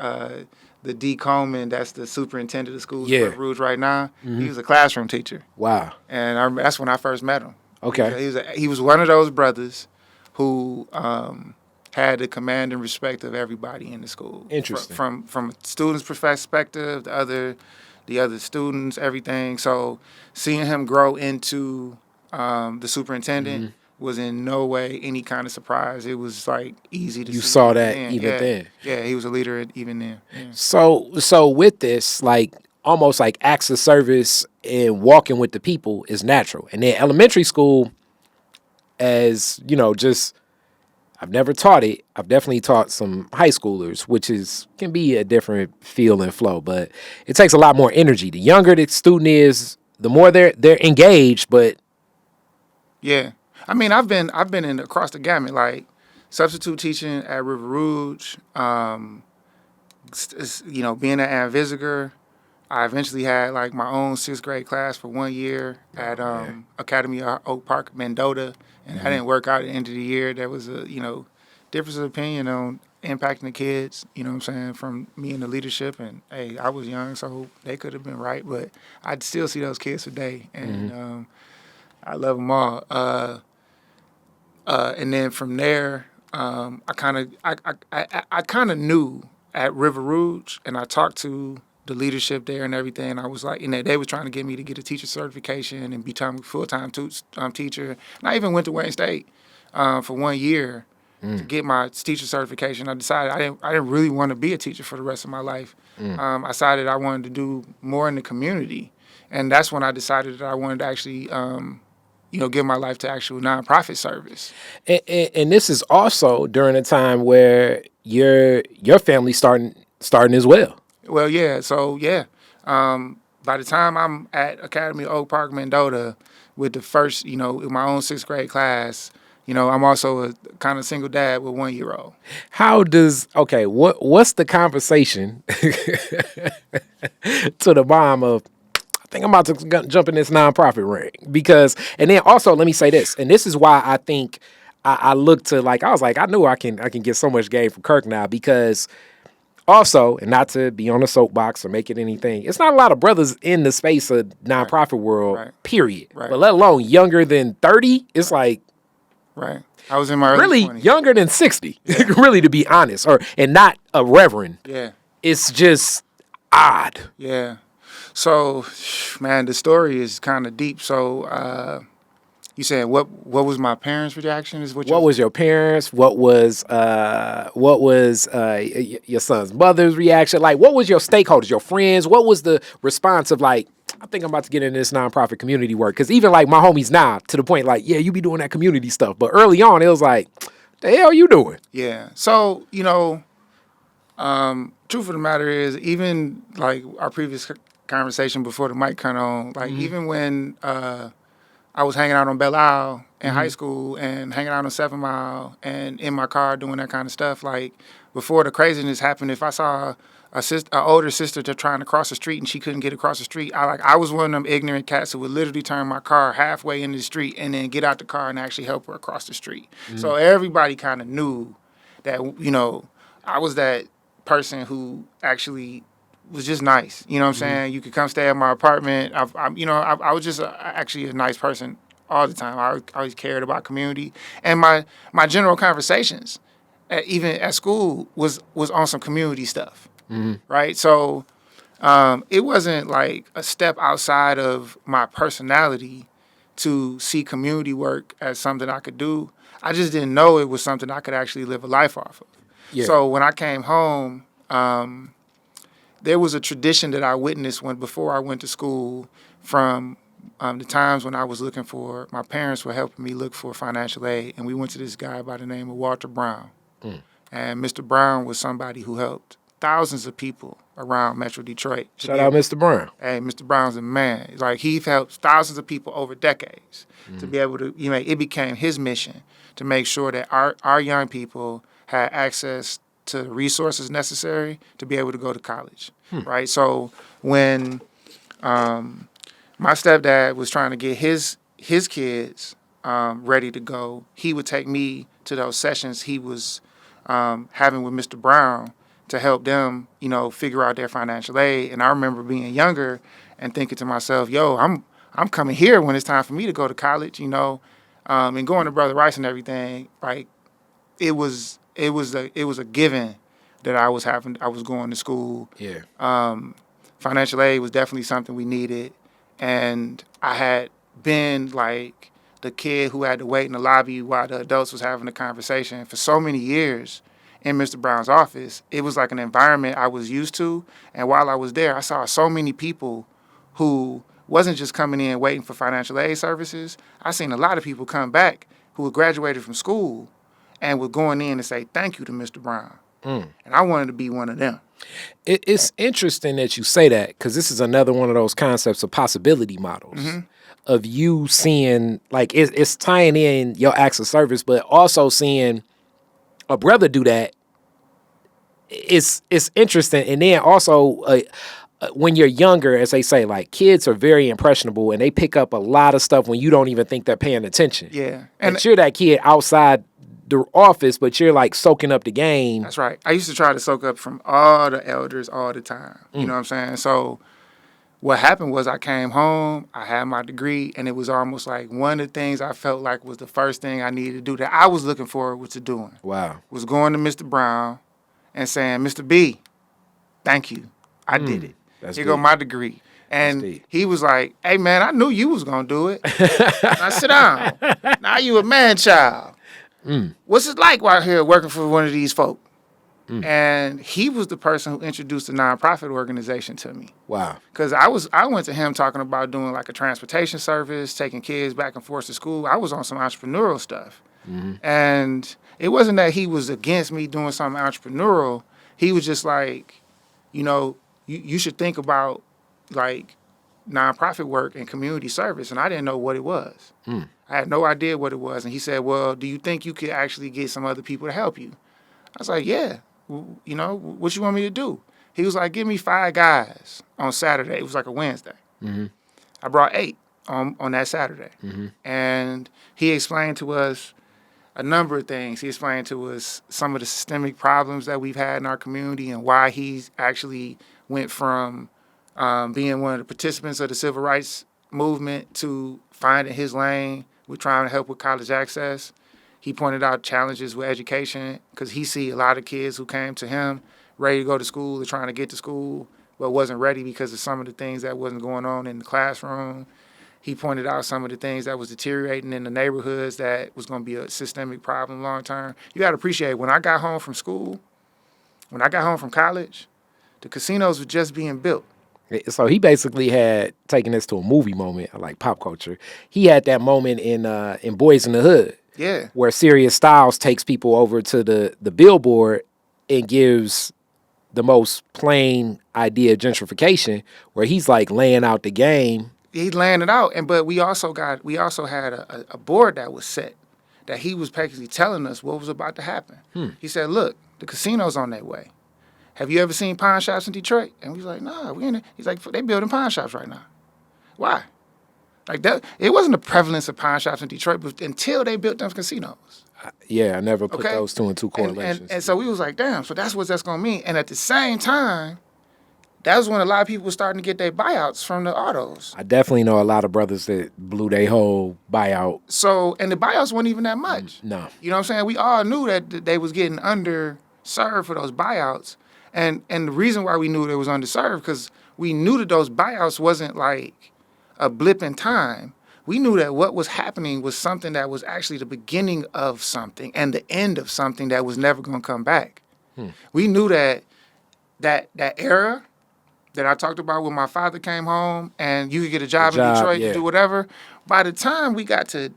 Speaker 2: the D. Coleman, that's the superintendent of schools in Rouge right now, he was a classroom teacher.
Speaker 1: Wow.
Speaker 2: And that's when I first met him.
Speaker 1: Okay.
Speaker 2: He was one of those brothers who had the command and respect of everybody in the school.
Speaker 1: Interesting.
Speaker 2: From a student's perspective, the other students, everything. So seeing him grow into the superintendent was in no way any kind of surprise. It was like easy to see.
Speaker 1: You saw that even then.
Speaker 2: Yeah, he was a leader even then. Yeah.
Speaker 1: So with this, like almost like acts of service and walking with the people is natural. And then elementary school, as you know, I've never taught it. I've definitely taught some high schoolers, which can be a different feel and flow, but it takes a lot more energy. The younger the student is, the more they're engaged, but
Speaker 2: yeah. I mean, I've been in across the gamut, like substitute teaching at River Rouge, being at Ann Visiger. I eventually had like my own 6th grade class for 1 year at Academy of Oak Park, Mendota, and I didn't work out at the end of the year. There was a difference of opinion on impacting the kids. You know what I'm saying, from me and the leadership. And hey, I was young, so they could have been right, but I'd still see those kids today, and I love them all. And then from there, I kind of knew at River Rouge, and I talked to the leadership there and everything. And I was like, they were trying to get me to get a teacher certification and become a full-time teacher. And I even went to Wayne State for 1 year to get my teacher certification. I decided I didn't really want to be a teacher for the rest of my life. I decided I wanted to do more in the community. And that's when I decided that I wanted to actually, give my life to actual nonprofit service.
Speaker 1: And this is also during a time where your family's starting as well.
Speaker 2: Well, yeah. So, yeah. By the time I'm at Academy Oak Park, Mendota, with the first, with my own 6th grade class, I'm also a kind of single dad with 1-year-old.
Speaker 1: What's the conversation to the mom of, I think I'm about to jump in this nonprofit ring? Because, and then also, let me say this, and this is why I think I look to, like, I was like, I knew I can get so much game from Kirk now, because also, and not to be on a soapbox or make it anything, it's not a lot of brothers in the space of nonprofit world, period.
Speaker 2: Right.
Speaker 1: But let alone younger than 30, it's like,
Speaker 2: right. I was in my early
Speaker 1: really
Speaker 2: 20s.
Speaker 1: Younger than 60, really, to be honest, and not a reverend.
Speaker 2: Yeah.
Speaker 1: It's just odd.
Speaker 2: Yeah. So, man, the story is kind of deep. So, you said what was my parents' reaction?
Speaker 1: What was your parents? What was your son's mother's reaction? Like, what was your stakeholders, your friends? What was the response of, like, I think I'm about to get into this nonprofit community work? Because even like my homies now, to the point, like, yeah, you be doing that community stuff. But early on, it was like, the hell you doing?
Speaker 2: Yeah. So, truth of the matter is, even like our previous conversation before the mic cut on, like even when I was hanging out on Belle Isle in high school and hanging out on 7 Mile and in my car doing that kind of stuff, like before the craziness happened, if I saw a older sister trying to cross the street and she couldn't get across the street, I was one of them ignorant cats who would literally turn my car halfway into the street and then get out the car and actually help her across the street. So everybody kind of knew that, I was that person who actually was just nice. You know what I'm saying? You could come stay at my apartment. I was just actually a nice person all the time. I always cared about community. And my general conversations, even at school, was on some community stuff. Right? So it wasn't like a step outside of my personality to see community work as something I could do. I just didn't know it was something I could actually live a life off of. Yeah. So when I came home, there was a tradition that I witnessed before I went to school from the times when I was looking for, my parents were helping me look for financial aid, and we went to this guy by the name of Walter Brown. And Mr. Brown was somebody who helped thousands of people around Metro Detroit.
Speaker 1: Shout out Mr. Brown.
Speaker 2: Hey, Mr. Brown's a man. Like, he helped thousands of people over decades to be able to, it became his mission to make sure that our young people had access to the resources necessary to be able to go to college, right? So when my stepdad was trying to get his kids ready to go, he would take me to those sessions he was having with Mr. Brown to help them, figure out their financial aid. And I remember being younger and thinking to myself, yo, I'm coming here when it's time for me to go to college, and going to Brother Rice and everything. Like, it was a given that I was going to school. Yeah. Financial aid was definitely something we needed. And I had been like the kid who had to wait in the lobby while the adults was having a conversation for so many years in Mr. Brown's office. It was like an environment I was used to. And while I was there, I saw so many people who wasn't just coming in waiting for financial aid services. I seen a lot of people come back who had graduated from school and were going in to say thank you to Mr. Brown. And I wanted to be one of them.
Speaker 1: It's interesting that you say that, because this is another one of those concepts of possibility models, of you seeing, like, it's tying in your acts of service, but also seeing a brother do that. It's interesting. And then also, when you're younger, as they say, like, kids are very impressionable and they pick up a lot of stuff when you don't even think they're paying attention.
Speaker 2: Yeah.
Speaker 1: And you're that kid outside the office, but you're like soaking up the game.
Speaker 2: That's right. I used to try to soak up from all the elders all the time. You know what I'm saying? So what happened was I came home, I had my degree, and it was almost like one of the things I felt like was the first thing I needed to do that I was looking forward to doing.
Speaker 1: Wow.
Speaker 2: Was going to Mr. Brown and saying, Mr. B, thank you. I did it.
Speaker 1: That's
Speaker 2: Here go
Speaker 1: deep.
Speaker 2: my degree. And
Speaker 1: deep.
Speaker 2: he was like, hey, man, I knew you was going to do it. Now sit down. Now you a man child. What's it like out here working for one of these folk? And he was the person who introduced the nonprofit organization to me.
Speaker 1: Wow.
Speaker 2: Because I went to him talking about doing like a transportation service, taking kids back and forth to school. I was on some entrepreneurial stuff. And it wasn't that he was against me doing something entrepreneurial. He was just like, you should think about like nonprofit work and community service. And I didn't know what it was. I had no idea what it was. And he said, well, do you think you could actually get some other people to help you? I was like, yeah. What you want me to do? He was like, give me 5 guys on Saturday. It was like a Wednesday. I brought 8 on that Saturday. And he explained to us a number of things. He explained to us some of the systemic problems that we've had in our community and why he actually went from being one of the participants of the civil rights movement to finding his lane with trying to help with college access. He pointed out challenges with education because he see a lot of kids who came to him ready to go to school or trying to get to school but wasn't ready because of some of the things that wasn't going on in the classroom. He pointed out some of the things that was deteriorating in the neighborhoods that was going to be a systemic problem long term. You got to appreciate when I got home from school, when I got home from college, the casinos were just being built.
Speaker 1: So he basically had taken this to a movie moment, like pop culture. He had that moment in Boys in the Hood.
Speaker 2: Yeah.
Speaker 1: Where Serious Styles takes people over to the billboard and gives the most plain idea of gentrification, where he's like laying out the game.
Speaker 2: He's laying it out, but we also had a board that was set that he was basically telling us what was about to happen. He said, look, the casino's on their way. Have you ever seen pawn shops in Detroit? And we was like, nah, we in it. He's like, they building pawn shops right now. Why? Like that, it wasn't the prevalence of pawn shops in Detroit, but until they built them casinos.
Speaker 1: Yeah, I never put those 2 and 2 correlations.
Speaker 2: And so we was like, damn, so that's what that's going to mean. And at the same time, that was when a lot of people were starting to get their buyouts from the autos.
Speaker 1: I definitely know a lot of brothers that blew their whole buyout.
Speaker 2: So, and the buyouts weren't even that much.
Speaker 1: No.
Speaker 2: You know what I'm saying? We all knew that they was getting underserved for those buyouts. And the reason why we knew they was underserved, because we knew that those buyouts wasn't like a blip in time. We knew that what was happening was something that was actually the beginning of something and the end of something that was never going to come back. We knew that era that I talked about when my father came home and you could get a job in Detroit to do whatever. By the time we got to,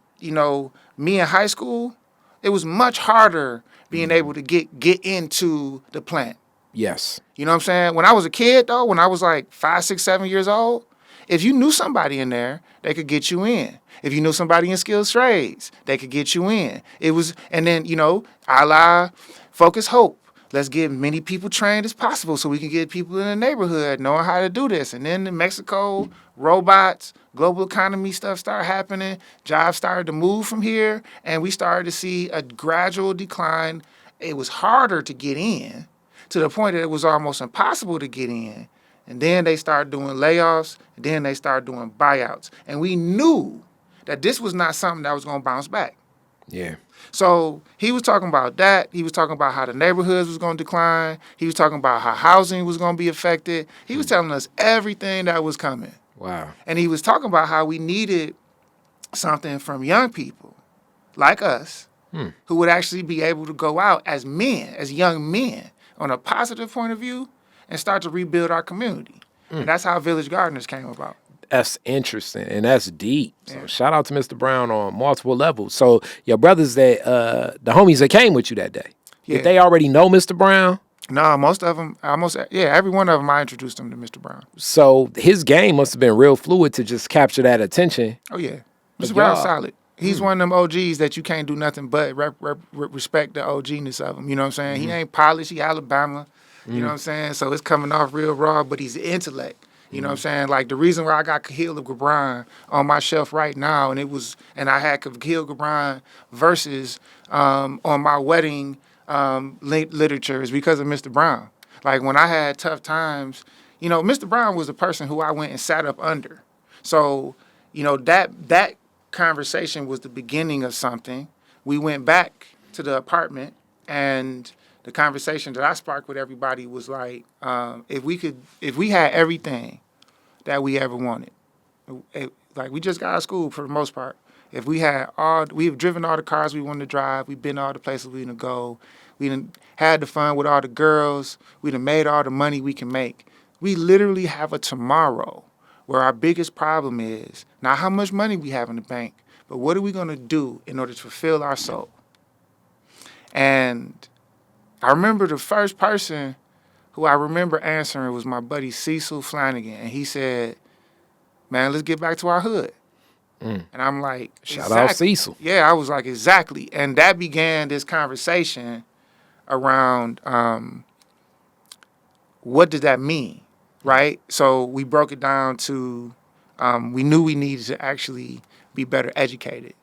Speaker 2: me in high school, it was much harder being able to get into the plant.
Speaker 1: Yes.
Speaker 2: You know what I'm saying? When I was a kid, though, when I was like 5, 6, 7 years old, if you knew somebody in there, they could get you in. If you knew somebody in skilled trades, they could get you in. It was, and then, a la Focus Hope. Let's get many people trained as possible so we can get people in the neighborhood knowing how to do this. And then in Mexico, robots, global economy stuff started happening. Jobs started to move from here, and we started to see a gradual decline. It was harder to get in to the point that it was almost impossible to get in. And then they started doing layoffs, and then they started doing buyouts. And we knew that this was not something that was going to bounce back.
Speaker 1: Yeah.
Speaker 2: So he was talking about that. He was talking about how the neighborhoods was going to decline. He was talking about how housing was going to be affected. He was telling us everything that was coming.
Speaker 1: Wow.
Speaker 2: And he was talking about how we needed something from young people like us who would actually be able to go out as men, as young men, on a positive point of view and start to rebuild our community. And that's how Village Gardeners came about.
Speaker 1: That's interesting, and that's deep. So shout out to Mr. Brown on multiple levels. So your brothers that, the homies that came with you that day, did they already know Mr. Brown?
Speaker 2: No, most of them, every one of them, I introduced them to Mr. Brown.
Speaker 1: So his game must have been real fluid to just capture that attention.
Speaker 2: Oh, yeah. Mr. Brown's solid. He's one of them OGs that you can't do nothing but respect the OG-ness of him. You know what I'm saying? He ain't polished. He Alabama. You know what I'm saying? So it's coming off real raw, but he's intellect. You know what I'm saying? Like the reason why I got Khalil Gibran on my shelf right now, and I had Khalil Gibran verses on my wedding literature is because of Mr. Brown. Like when I had tough times, Mr. Brown was the person who I went and sat up under. So, that conversation was the beginning of something. We went back to the apartment and the conversation that I sparked with everybody was like, if we had everything that we ever wanted, like we just got out of school for the most part. If we've driven all the cars we wanted to drive, we've been all the places we want to go, we done had the fun with all the girls, we done made all the money we can make. We literally have a tomorrow where our biggest problem is not how much money we have in the bank, but what are we going to do in order to fulfill our soul? And I remember the first person who I remember answering was my buddy Cecil Flanagan. And he said, man, let's get back to our hood. And I'm like,
Speaker 1: Shout out Cecil.
Speaker 2: Yeah, I was like, exactly. And that began this conversation around what does that mean, right? So we broke it down to we knew we needed to actually be better educated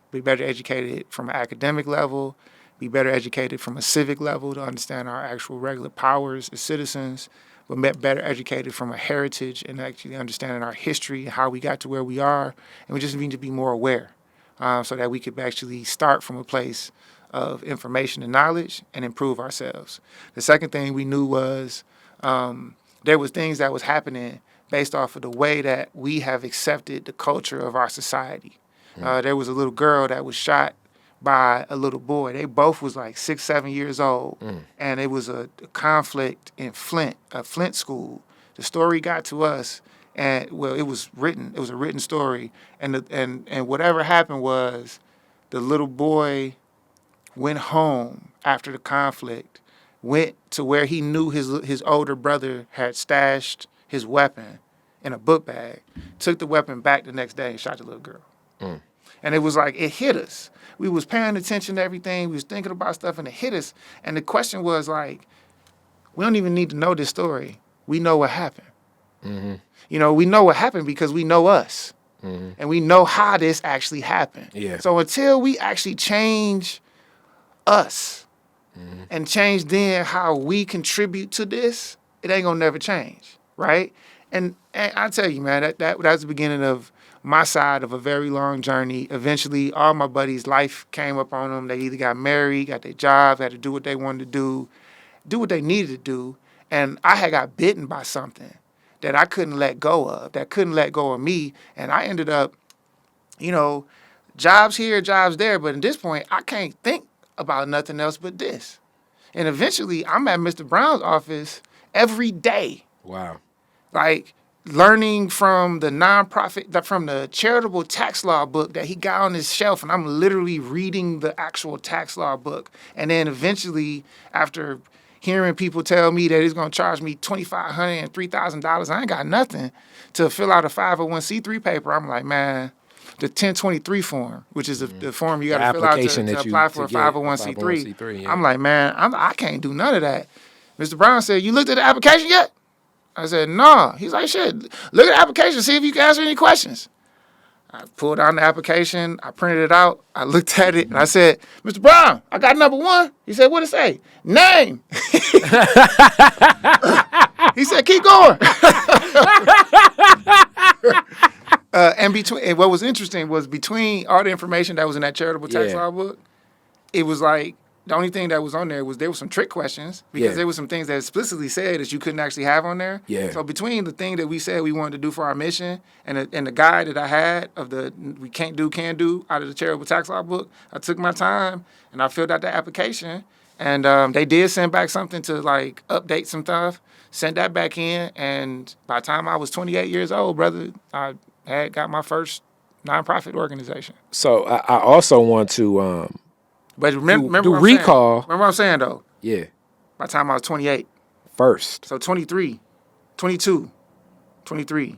Speaker 2: from an academic level, be better educated from a civic level to understand our actual regular powers as citizens, but better educated from a heritage and actually understanding our history and how we got to where we are. And we just need to be more aware so that we could actually start from a place of information and knowledge and improve ourselves. The second thing we knew was there was things that was happening based off of the way that we have accepted the culture of our society. There was a little girl that was shot by a little boy. They both was like 6, 7 years old. And it was a conflict in Flint, a Flint school. The story got to us, and well, it was written. It was a written story. And whatever happened was the little boy went home after the conflict, went to where he knew his older brother had stashed his weapon in a book bag, took the weapon back the next day and shot the little girl. And it was like, it hit us. We was paying attention to everything. We was thinking about stuff, and it hit us. And the question was like, we don't even need to know this story. We know what happened. You know, we know what happened because we know us. And we know how this actually happened.
Speaker 1: Yeah.
Speaker 2: So until we actually change us and change then how we contribute to this, it ain't gonna never change, right? And I tell you, man, that was the beginning of my side of a very long journey. Eventually, all my buddies' life came up on them. They either got married, got their jobs, had to do what they wanted to do what they needed to do. And I had got bitten by something that I couldn't let go of, that couldn't let go of me. And I ended up, you know, jobs here, jobs there. But at this point, I can't think about nothing else but this. And eventually, I'm at Mr. Brown's office every day.
Speaker 1: Wow.
Speaker 2: Like, learning from the nonprofit, from the charitable tax law book that he got on his shelf, and I'm literally reading the actual tax law book. And then eventually, after hearing people tell me that he's going to charge me $2,500 and $3,000, I ain't got nothing to fill out a 501c3 paper. I'm like, man, the 1023 form, which is the form you got to fill out to apply for a 501c3. Yeah. I'm like, man, I can't do none of that. Mr. Brown said, you looked at the application yet? I said, no. He's like, shit, look at the application, see if you can answer any questions. I pulled out the application, I printed it out, I looked at it, and I said, Mr. Brown, I got number 1. He said, what'd it say? Name. He said, keep going. And what was interesting was between all the information that was in that charitable tax law book, it was like, the only thing that was on there was some trick questions because there was some things that explicitly said that you couldn't actually have on there.
Speaker 1: Yeah.
Speaker 2: So between the thing that we said we wanted to do for our mission and the guide that I had of the we can't do, can do out of the charitable tax law book, I took my time and I filled out the application. And they did send back something to like update some stuff, sent that back in. And by the time I was 28 years old, brother, I had got my first nonprofit organization.
Speaker 1: So I also want to...
Speaker 2: But remember
Speaker 1: do
Speaker 2: what I'm
Speaker 1: recall.
Speaker 2: Saying. Remember what I'm saying, though?
Speaker 1: Yeah.
Speaker 2: By the time I was 28.
Speaker 1: First.
Speaker 2: So 23, 22, 23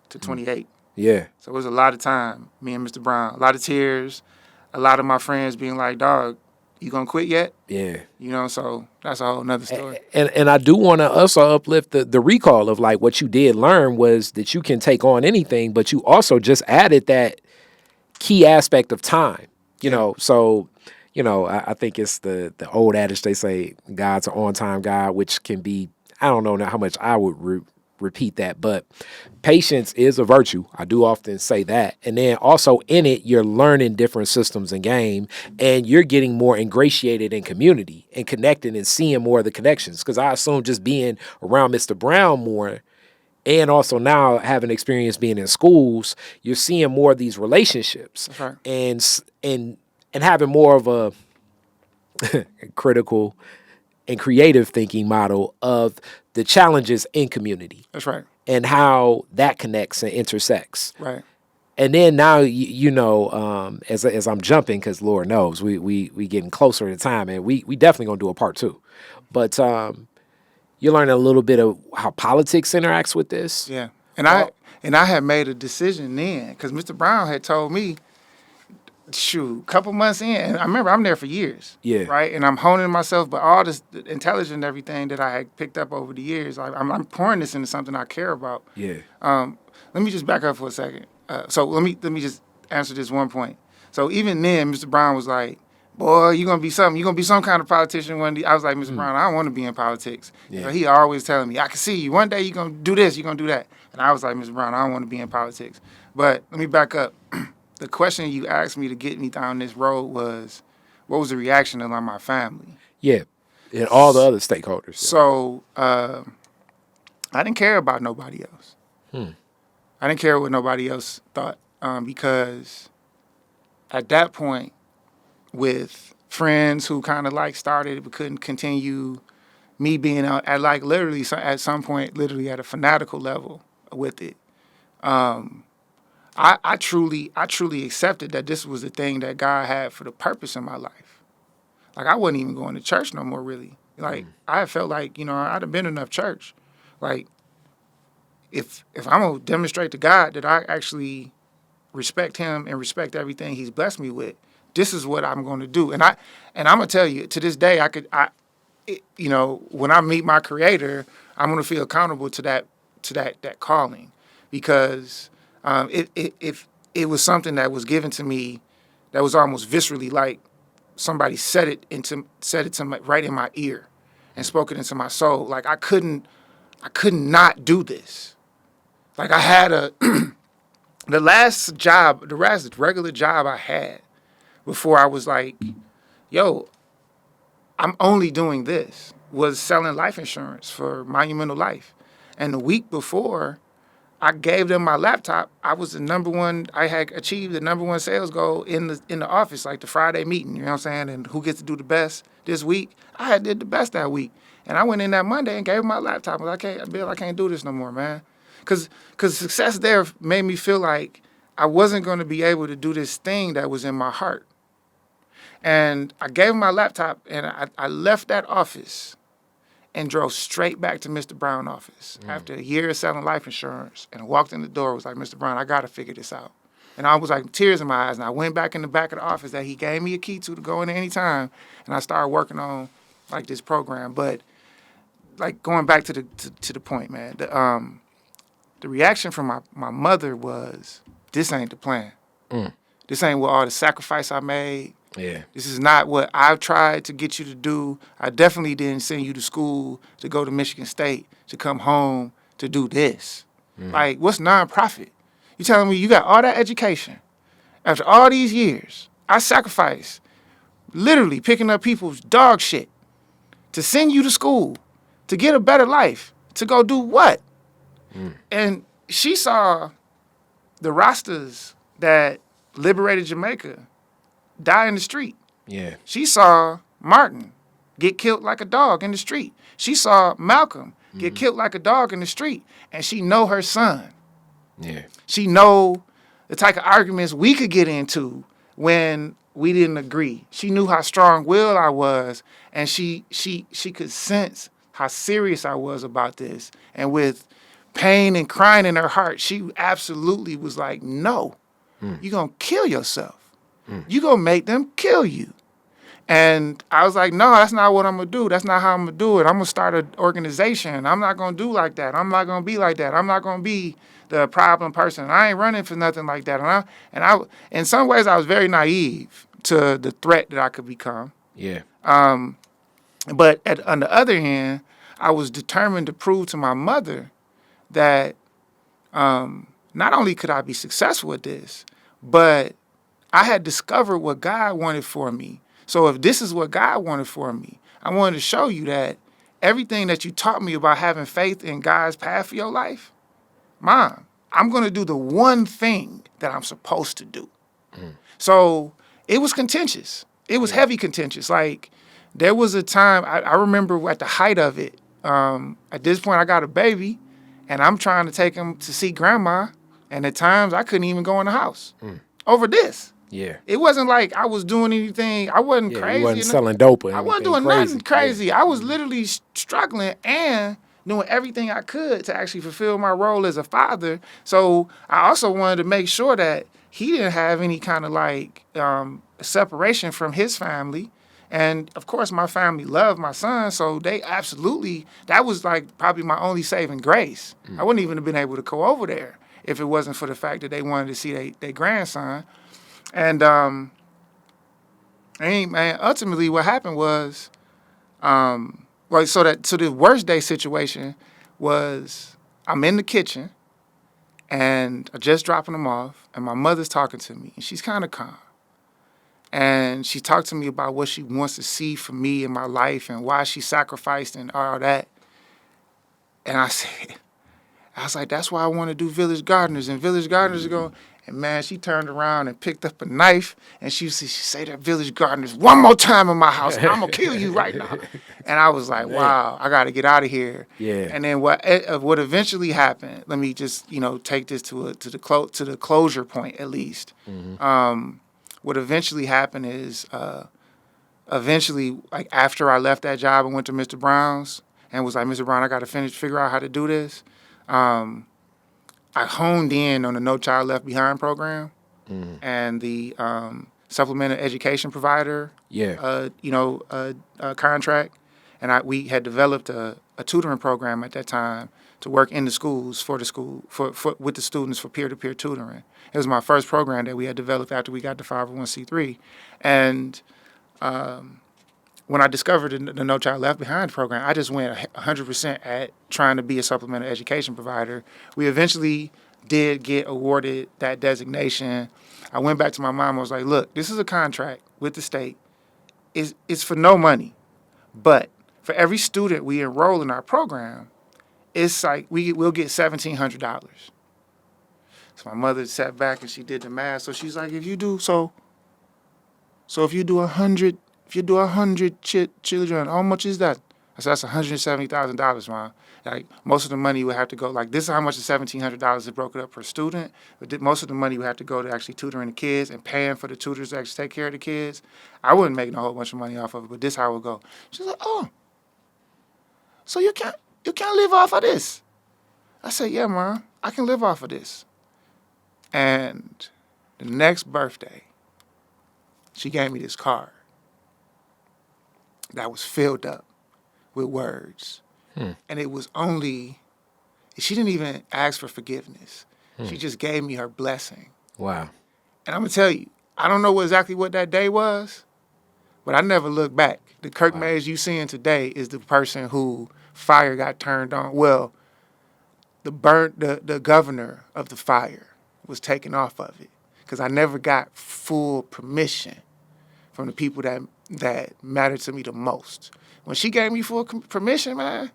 Speaker 2: to 28.
Speaker 1: Yeah.
Speaker 2: So it was a lot of time, me and Mr. Brown. A lot of tears, a lot of my friends being like, dog, you gonna quit yet?
Speaker 1: Yeah.
Speaker 2: You know, so that's a whole nother story.
Speaker 1: And I do want to also uplift the recall of like what you did learn was that you can take on anything, but you also just added that key aspect of time, you know, so... You know, I think it's the old adage they say God's an on-time God, which can be, I don't know how much I would repeat that, but patience is a virtue. I do often say that. And then also in it, you're learning different systems and game, and you're getting more ingratiated in community and connecting and seeing more of the connections. Because I assume just being around Mr. Brown more, and also now having experience being in schools, you're seeing more of these relationships.
Speaker 2: That's right.
Speaker 1: And having more of a critical and creative thinking model of the challenges in community.
Speaker 2: That's right.
Speaker 1: And how that connects and intersects.
Speaker 2: Right.
Speaker 1: And then now, as I'm jumping, because Lord knows we getting closer to time, and we definitely gonna do a part 2. But you're learning a little bit of how politics interacts with this.
Speaker 2: Yeah. And I had made a decision then, because Mr. Brown had told me, shoot, a couple months in, and I remember I'm there for years.
Speaker 1: Yeah.
Speaker 2: Right? And I'm honing myself, but all this intelligence and everything that I had picked up over the years, I'm pouring this into something I care about.
Speaker 1: Yeah.
Speaker 2: Let me just back up for a second. So let me just answer this one point. So even then, Mr. Brown was like, boy, you're going to be something. You're going to be some kind of politician one day. I was like, Mr. Brown, I don't want to be in politics.
Speaker 1: Yeah.
Speaker 2: So he always telling me, I can see you. One day you're going to do this, you're going to do that. And I was like, Mr. Brown, I don't want to be in politics. But let me back up. The question you asked me to get me down this road was, what was the reaction of my family?
Speaker 1: Yeah. And all the other stakeholders.
Speaker 2: So I didn't care about nobody else. I didn't care what nobody else thought because at that point, with friends who kind of like started but couldn't continue, me being at like literally at some point, literally at a fanatical level with it. I truly accepted that this was the thing that God had for the purpose in my life. Like I wasn't even going to church no more, really. Like I felt like, I'd have been enough church. Like if I'm gonna demonstrate to God that I actually respect Him and respect everything He's blessed me with, this is what I'm going to do. And I'm gonna tell you, to this day, when I meet my Creator, I'm gonna feel accountable to that calling, because it was something that was given to me that was almost viscerally, like somebody said it to my, right in my ear and spoke it into my soul. Like I couldn't not do this. Like I had the last regular job I had before I was like, yo, I'm only doing this, was selling life insurance for Monumental Life. And the week before I gave them my laptop, I had achieved the number one sales goal in the office, like the Friday meeting, you know what I'm saying? And who gets to do the best this week? I had did the best that week. And I went in that Monday and gave them my laptop. I was like, Bill, I can't do this no more, man. Because success there made me feel like I wasn't going to be able to do this thing that was in my heart. And I gave him my laptop, and I left that office and drove straight back to Mr. Brown's office after a year of selling life insurance. And I walked in the door, was like, Mr. Brown, I got to figure this out. And I was like, tears in my eyes. And I went back in the back of the office that he gave me a key to go in any time. And I started working on like this program. But like going back to the point, man, the reaction from my mother was, this ain't the plan. This ain't what all the sacrifice I made.
Speaker 1: Yeah.
Speaker 2: This is not what I've tried to get you to do. I definitely didn't send you to school to go to Michigan State, to come home to do this. Like, what's nonprofit? You telling me you got all that education. After all these years, I sacrificed literally picking up people's dog shit to send you to school, to get a better life, to go do what? And she saw the Rastas that liberated Jamaica die in the street.
Speaker 1: Yeah.
Speaker 2: She saw Martin get killed like a dog in the street. She saw Malcolm get killed like a dog in the street. And she know her son.
Speaker 1: Yeah.
Speaker 2: She know the type of arguments we could get into when we didn't agree. She knew how strong-willed I was, and she could sense how serious I was about this. And with pain and crying in her heart, she absolutely was like, no, you're going to kill yourself. You're going to make them kill you. And I was like, no, that's not what I'm going to do. That's not how I'm going to do it. I'm going to start an organization. I'm not going to do like that. I'm not going to be like that. I'm not going to be the problem person. I ain't running for nothing like that. And I, in some ways, I was very naive to the threat that I could become.
Speaker 1: Yeah.
Speaker 2: But on the other hand, I was determined to prove to my mother that not only could I be successful at this, but I had discovered what God wanted for me. So if this is what God wanted for me, I wanted to show you that everything that you taught me about having faith in God's path for your life, Mom, I'm going to do the one thing that I'm supposed to do. So it was contentious. It was heavy contentious. Like, there was a time, I remember at the height of it, at this point I got a baby, and I'm trying to take him to see grandma, and at times I couldn't even go in the house over this.
Speaker 1: Yeah.
Speaker 2: It wasn't like I was doing anything. I wasn't
Speaker 1: Yeah,
Speaker 2: crazy.
Speaker 1: you wasn't selling dope or
Speaker 2: I
Speaker 1: anything
Speaker 2: wasn't doing
Speaker 1: crazy.
Speaker 2: nothing crazy. Yeah. I was literally struggling and doing everything I could to actually fulfill my role as a father. So I also wanted to make sure that he didn't have any kind of like separation from his family. And of course, my family loved my son, so they absolutely, that was like probably my only saving grace. I wouldn't even have been able to go over there if it wasn't for the fact that they wanted to see their grandson. And ultimately what happened was, so the worst day situation was I'm in the kitchen and I'm just dropping them off, and my mother's talking to me, and she's kind of calm. And she talked to me about what she wants to see from me in my life and why she sacrificed and all that. And I was like, that's why I want to do Village Gardeners. And Village Gardeners are going, and man, she turned around and picked up a knife, and she said that Village Gardeners one more time in my house, and I'm going to kill you right now. And I was like, wow, I got to get out of here.
Speaker 1: Yeah.
Speaker 2: And then what eventually happened, let me just, take this to the closure point at least. What eventually happened is, like after I left that job and went to Mr. Brown's and was like, Mr. Brown, I got to figure out how to do this. I honed in on the No Child Left Behind program and the supplemental education provider, contract. And we had developed a tutoring program at that time to work in the schools for with the students for peer-to-peer tutoring. It was my first program that we had developed after we got the 501c3. And when I discovered the No Child Left Behind program, I just went 100% at trying to be a supplemental education provider. We eventually did get awarded that designation. I went back to my mom. I was like, look, this is a contract with the state. It's for no money. But for every student we enroll in our program, it's like we'll get $1,700. So my mother sat back and she did the math. So she's like, if you do 100 children, how much is that? I said, that's $170,000, Mom. Like, most of the money would have to go, like, this is how much the $1,700 is broken up per student. But most of the money would have to go to actually tutoring the kids and paying for the tutors to actually take care of the kids. I wasn't making a whole bunch of money off of it, but this is how it would go. She's like, oh, so you can't live off of this? I said, yeah, Mom, I can live off of this. And the next birthday, she gave me this card that was filled up with words. And it was she didn't even ask for forgiveness. She just gave me her blessing.
Speaker 1: Wow.
Speaker 2: And I'm going to tell you, I don't know exactly what that day was, but I never looked back. The Kirk Mayes you seeing today is the person who fire got turned on. Well, the governor of the fire was taken off of it because I never got full permission from the people that mattered to me the most. When she gave me full permission, man,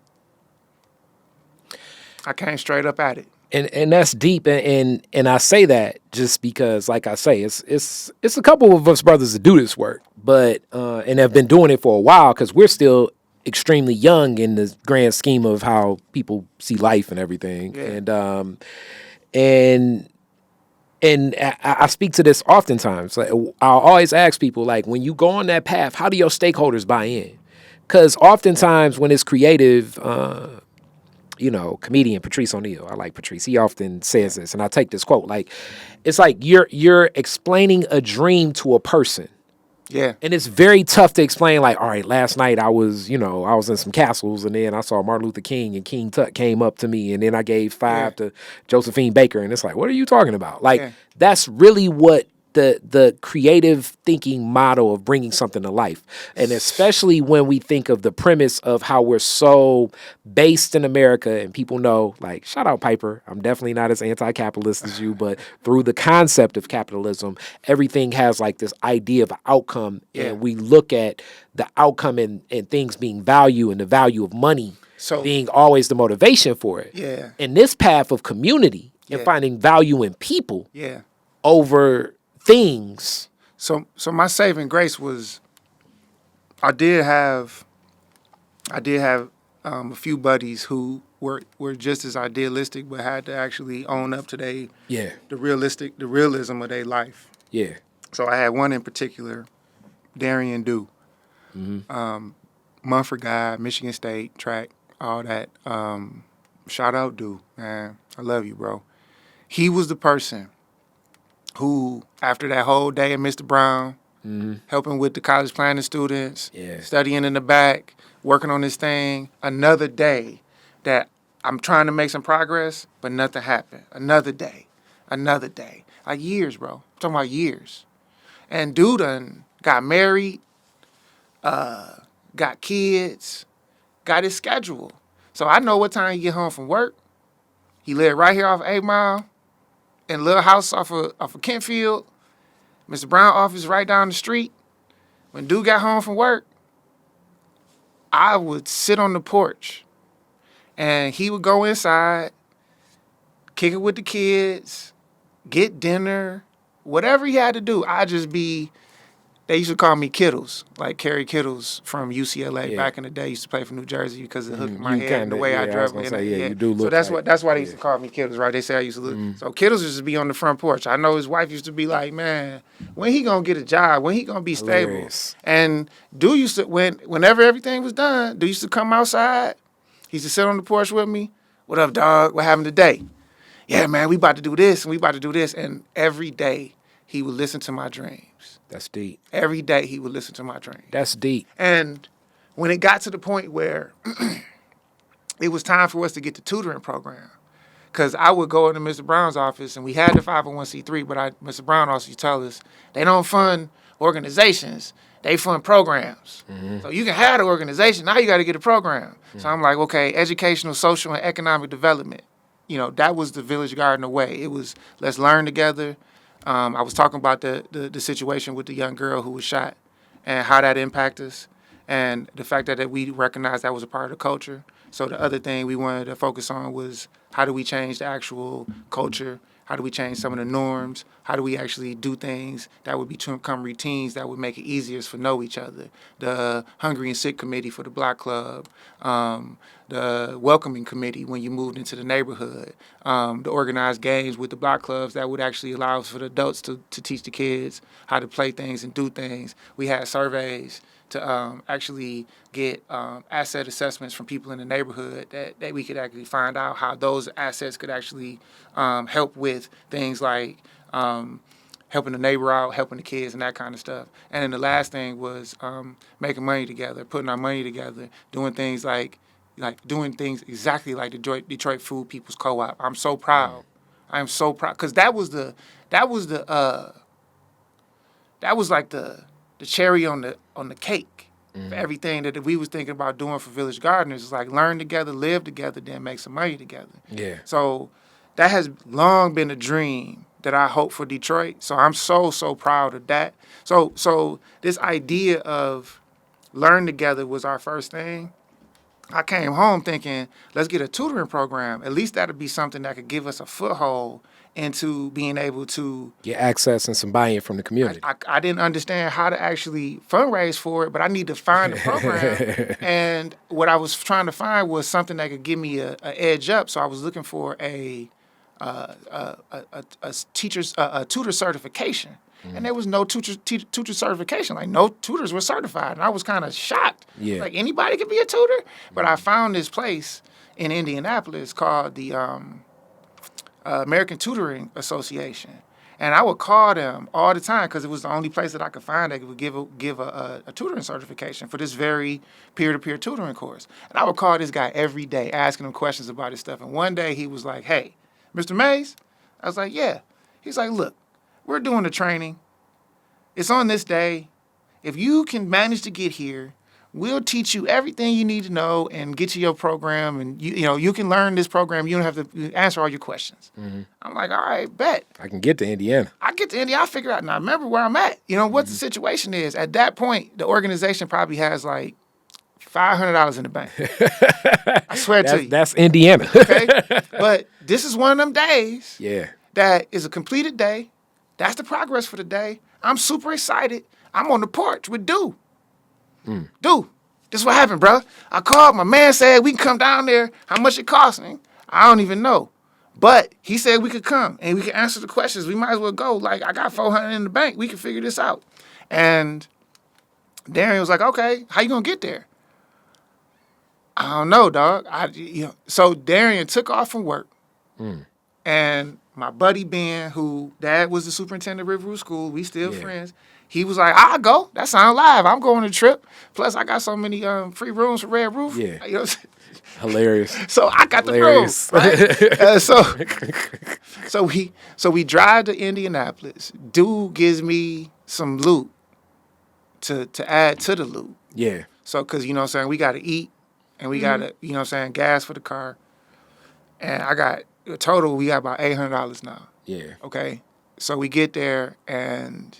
Speaker 2: I came straight up at it.
Speaker 1: And that's deep, and I say that just because, like I say, it's a couple of us brothers that do this work, but and have been doing it for a while because we're still extremely young in the grand scheme of how people see life and everything. Yeah. And I speak to this oftentimes. Like, I'll always ask people, like, when you go on that path, how do your stakeholders buy in? Because oftentimes when it's creative, comedian Patrice O'Neal, I like Patrice, he often says this, and I take this quote, like, it's like you're explaining a dream to a person.
Speaker 2: Yeah.
Speaker 1: And it's very tough to explain, like, all right, last night I was in some castles, and then I saw Martin Luther King, and King Tut came up to me, and then I gave $5 to Josephine Baker, and it's like, what are you talking about? Like, that's really what the creative thinking model of bringing something to life. And especially when we think of the premise of how we're so based in America, and people know, like, shout out Piper, I'm definitely not as anti-capitalist as you, but through the concept of capitalism, everything has like this idea of an outcome, and we look at the outcome and things being value, and the value of money being always the motivation for it.
Speaker 2: Yeah.
Speaker 1: And this path of community and finding value in people
Speaker 2: Yeah.
Speaker 1: over things.
Speaker 2: So my saving grace was I did have a few buddies who were just as idealistic, but had to actually own up to the realism of their life.
Speaker 1: Yeah.
Speaker 2: So I had one in particular, Darian Dew, Mumford guy, Michigan State track, all that. Shout out Dew, man, I love you, bro. He was the person who, after that whole day of Mr. Brown, helping with the college planning students, studying in the back, working on this thing, another day that I'm trying to make some progress, but nothing happened. Another day. Like years, bro. I'm talking about years. And dude done got married, got kids, got his schedule. So I know what time he get home from work. He lived right here off 8 Mile, in a little house off of Kentfield. Mr. Brown office right down the street. When dude got home from work, I would sit on the porch and he would go inside, kick it with the kids, get dinner, whatever he had to do. I'd just be, they used to call me Kittles, like Kerry Kittles from UCLA back in the day. Used to play for New Jersey because of the hook in my head and the way I drove it.
Speaker 1: You do look
Speaker 2: so that's why they used to call me Kittles, right? They say I used to look. So Kittles used to be on the front porch. I know his wife used to be like, man, when he gonna get a job? When he gonna be stable? And Dude used to, whenever everything was done, Dude used to come outside. He used to sit on the porch with me. What up, dog? What happened today? Yeah, man, we about to do this and we about to do this. And every day he would listen to my dreams.
Speaker 1: That's deep.
Speaker 2: Every day he would listen to my dreams.
Speaker 1: That's deep.
Speaker 2: And when it got to the point where it was time for us to get the tutoring program, because I would go into Mr. Brown's office, and we had the 501c3, but Mr. Brown also used to tell us they don't fund organizations, they fund programs. So you can have the organization, now you got to get a program. So I'm like, okay, educational, social, and economic development. You know, that was the Village Garden way. It was, let's learn together. I was talking about the situation with the young girl who was shot and how that impacted us, and the fact that we recognized that was a part of the culture. So the other thing we wanted to focus on was, how do we change the actual culture? How do we change some of the norms? How do we actually do things that would become routines that would make it easier to know each other? The Hungry and Sick Committee for the Block Club, the Welcoming Committee when you moved into the neighborhood, the organized games with the block clubs that would actually allow for the adults to teach the kids how to play things and do things. We had surveys to actually get asset assessments from people in the neighborhood that we could actually find out how those assets could actually help with things like helping the neighbor out, helping the kids, and that kind of stuff. And then the last thing was making money together, putting our money together, doing things like doing things exactly like the Detroit Food People's Co-op. I'm so proud. I am so proud, because that was like the cherry on the cake for everything that we was thinking about doing for Village Gardeners. Is like learn together, live together, then make some money together. Yeah. So that has long been a dream that I hope for Detroit. So I'm so proud of that. So this idea of learn together was our first thing. I came home thinking, let's get a tutoring program. At least that'll be something that could give us a foothold into being able to
Speaker 1: get access and some buy-in from the community.
Speaker 2: I didn't understand how to actually fundraise for it, but I need to find a program. And what I was trying to find was something that could give me a edge up. So I was looking for a tutor certification. And there was no tutor certification. Like, no tutors were certified. And I was kind of shocked. Yeah. Like, anybody could be a tutor? But I found this place in Indianapolis called the American Tutoring Association. And I would call them all the time because it was the only place that I could find that would give a tutoring certification for this very peer-to-peer tutoring course. And I would call this guy every day, asking him questions about his stuff. And one day he was like, hey, Mr. Mayes? I was like, yeah. He's like, look, we're doing the training. It's on this day. If you can manage to get here, we'll teach you everything you need to know and get to your program. And, you can learn this program. You don't have to answer all your questions. Mm-hmm. I'm like, all right, bet.
Speaker 1: I can get to Indiana.
Speaker 2: I get to Indiana. I figure out, now remember where I'm at. What the situation is. At that point, the organization probably has like $500 in the bank. I swear to you.
Speaker 1: That's Indiana.
Speaker 2: Okay? But this is one of them days that is a completed day. That's the progress for the day. I'm super excited. I'm on the porch with Dude. Dude, this is what happened, bro. I called. My man said we can come down there. How much it costs me? I don't even know. But he said we could come and we could answer the questions. We might as well go. Like, I got $400 in the bank. We can figure this out. And Darian was like, okay, how you going to get there? I don't know, dog. So Darian took off from work. And my buddy Ben, who dad was the superintendent of Riverview School, we still friends. He was like, I'll go. That sounds live. I'm going on a trip. Plus, I got so many free rooms for Red Roof.
Speaker 1: Yeah.
Speaker 2: You know what I'm
Speaker 1: Hilarious.
Speaker 2: So I got the room. Right? So we drive to Indianapolis. Dude gives me some loot to add to the loot.
Speaker 1: Yeah.
Speaker 2: So, because, you know what I'm saying, we got to eat and we got to, you know what I'm saying, gas for the car. And I got, total, we got about $800 now.
Speaker 1: Yeah.
Speaker 2: Okay. So we get there and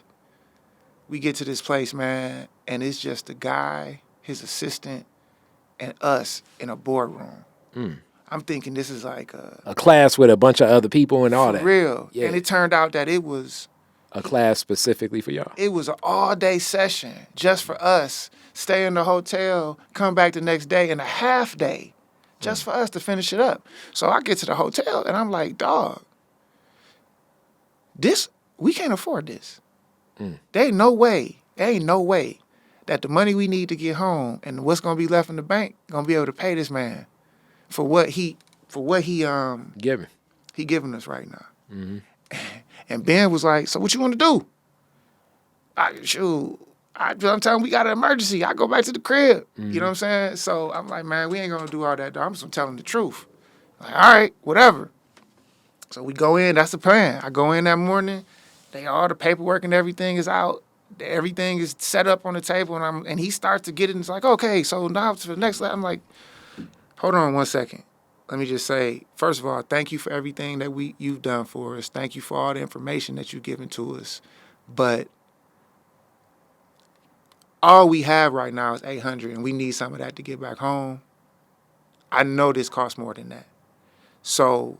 Speaker 2: we get to this place, man, and it's just the guy, his assistant, and us in a boardroom. I'm thinking this is like
Speaker 1: a class with a bunch of other people and all that.
Speaker 2: For real.
Speaker 1: Yeah.
Speaker 2: And it turned out that it was
Speaker 1: a class specifically for y'all.
Speaker 2: It was an all-day session just for us. Stay in the hotel, come back the next day, and a half day just for us to finish it up. So I get to the hotel, and I'm like, dog, we can't afford this. There ain't no way that the money we need to get home and what's gonna be left in the bank gonna be able to pay this man for what he giving us right now. Mm-hmm. And Ben was like, so what you want to do? I'm telling him we got an emergency. I go back to the crib. You know what I'm saying? So I'm like, man, we ain't gonna do all that, though. I'm just gonna tell him the truth. Like, all right, whatever. So we go in, that's the plan. I go in that morning, all the paperwork and everything is out. Everything is set up on the table, and he starts to get it, and it's like, okay, so now to the next level. I'm like, hold on one second. Let me just say, first of all, thank you for everything that you've done for us. Thank you for all the information that you've given to us. But all we have right now is $800, and we need some of that to get back home. I know this costs more than that. So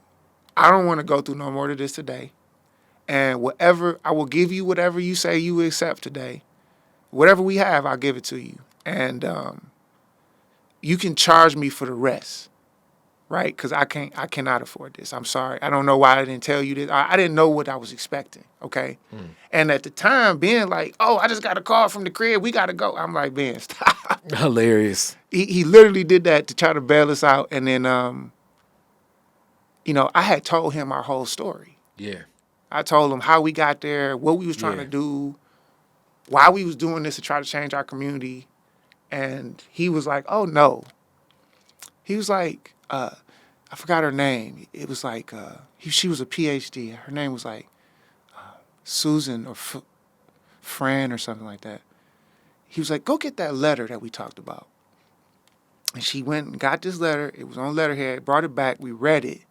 Speaker 2: I don't want to go through no more of this today. And I will give you whatever you say you accept today. Whatever we have, I'll give it to you. And you can charge me for the rest, right? Because I cannot afford this. I'm sorry. I don't know why I didn't tell you this. I didn't know what I was expecting, okay? And at the time, Ben like, oh, I just got a call from the crib. We got to go. I'm like, Ben, stop.
Speaker 1: Hilarious.
Speaker 2: He literally did that to try to bail us out. And then, I had told him our whole story.
Speaker 1: Yeah.
Speaker 2: I told him how we got there, what we was trying to do, why we was doing this to try to change our community. And he was like, oh, no. He was like, I forgot her name. It was like, she was a PhD. Her name was like Susan or Fran or something like that. He was like, go get that letter that we talked about. And she went and got this letter. It was on letterhead, brought it back. We read it.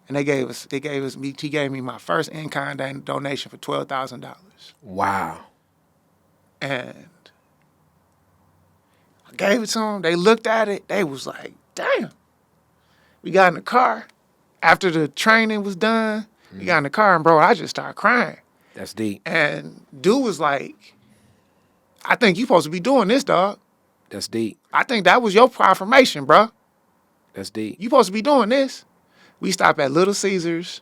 Speaker 2: And he gave me my first in-kind donation for $12,000.
Speaker 1: Wow.
Speaker 2: And I gave it to them. They looked at it. They was like, damn. We got in the car. After the training was done, we got in the car, and bro, I just started crying.
Speaker 1: That's deep.
Speaker 2: And dude was like, I think you supposed to be doing this, dog.
Speaker 1: That's deep.
Speaker 2: I think that was your confirmation, bro.
Speaker 1: That's deep.
Speaker 2: You supposed to be doing this. We stopped at Little Caesars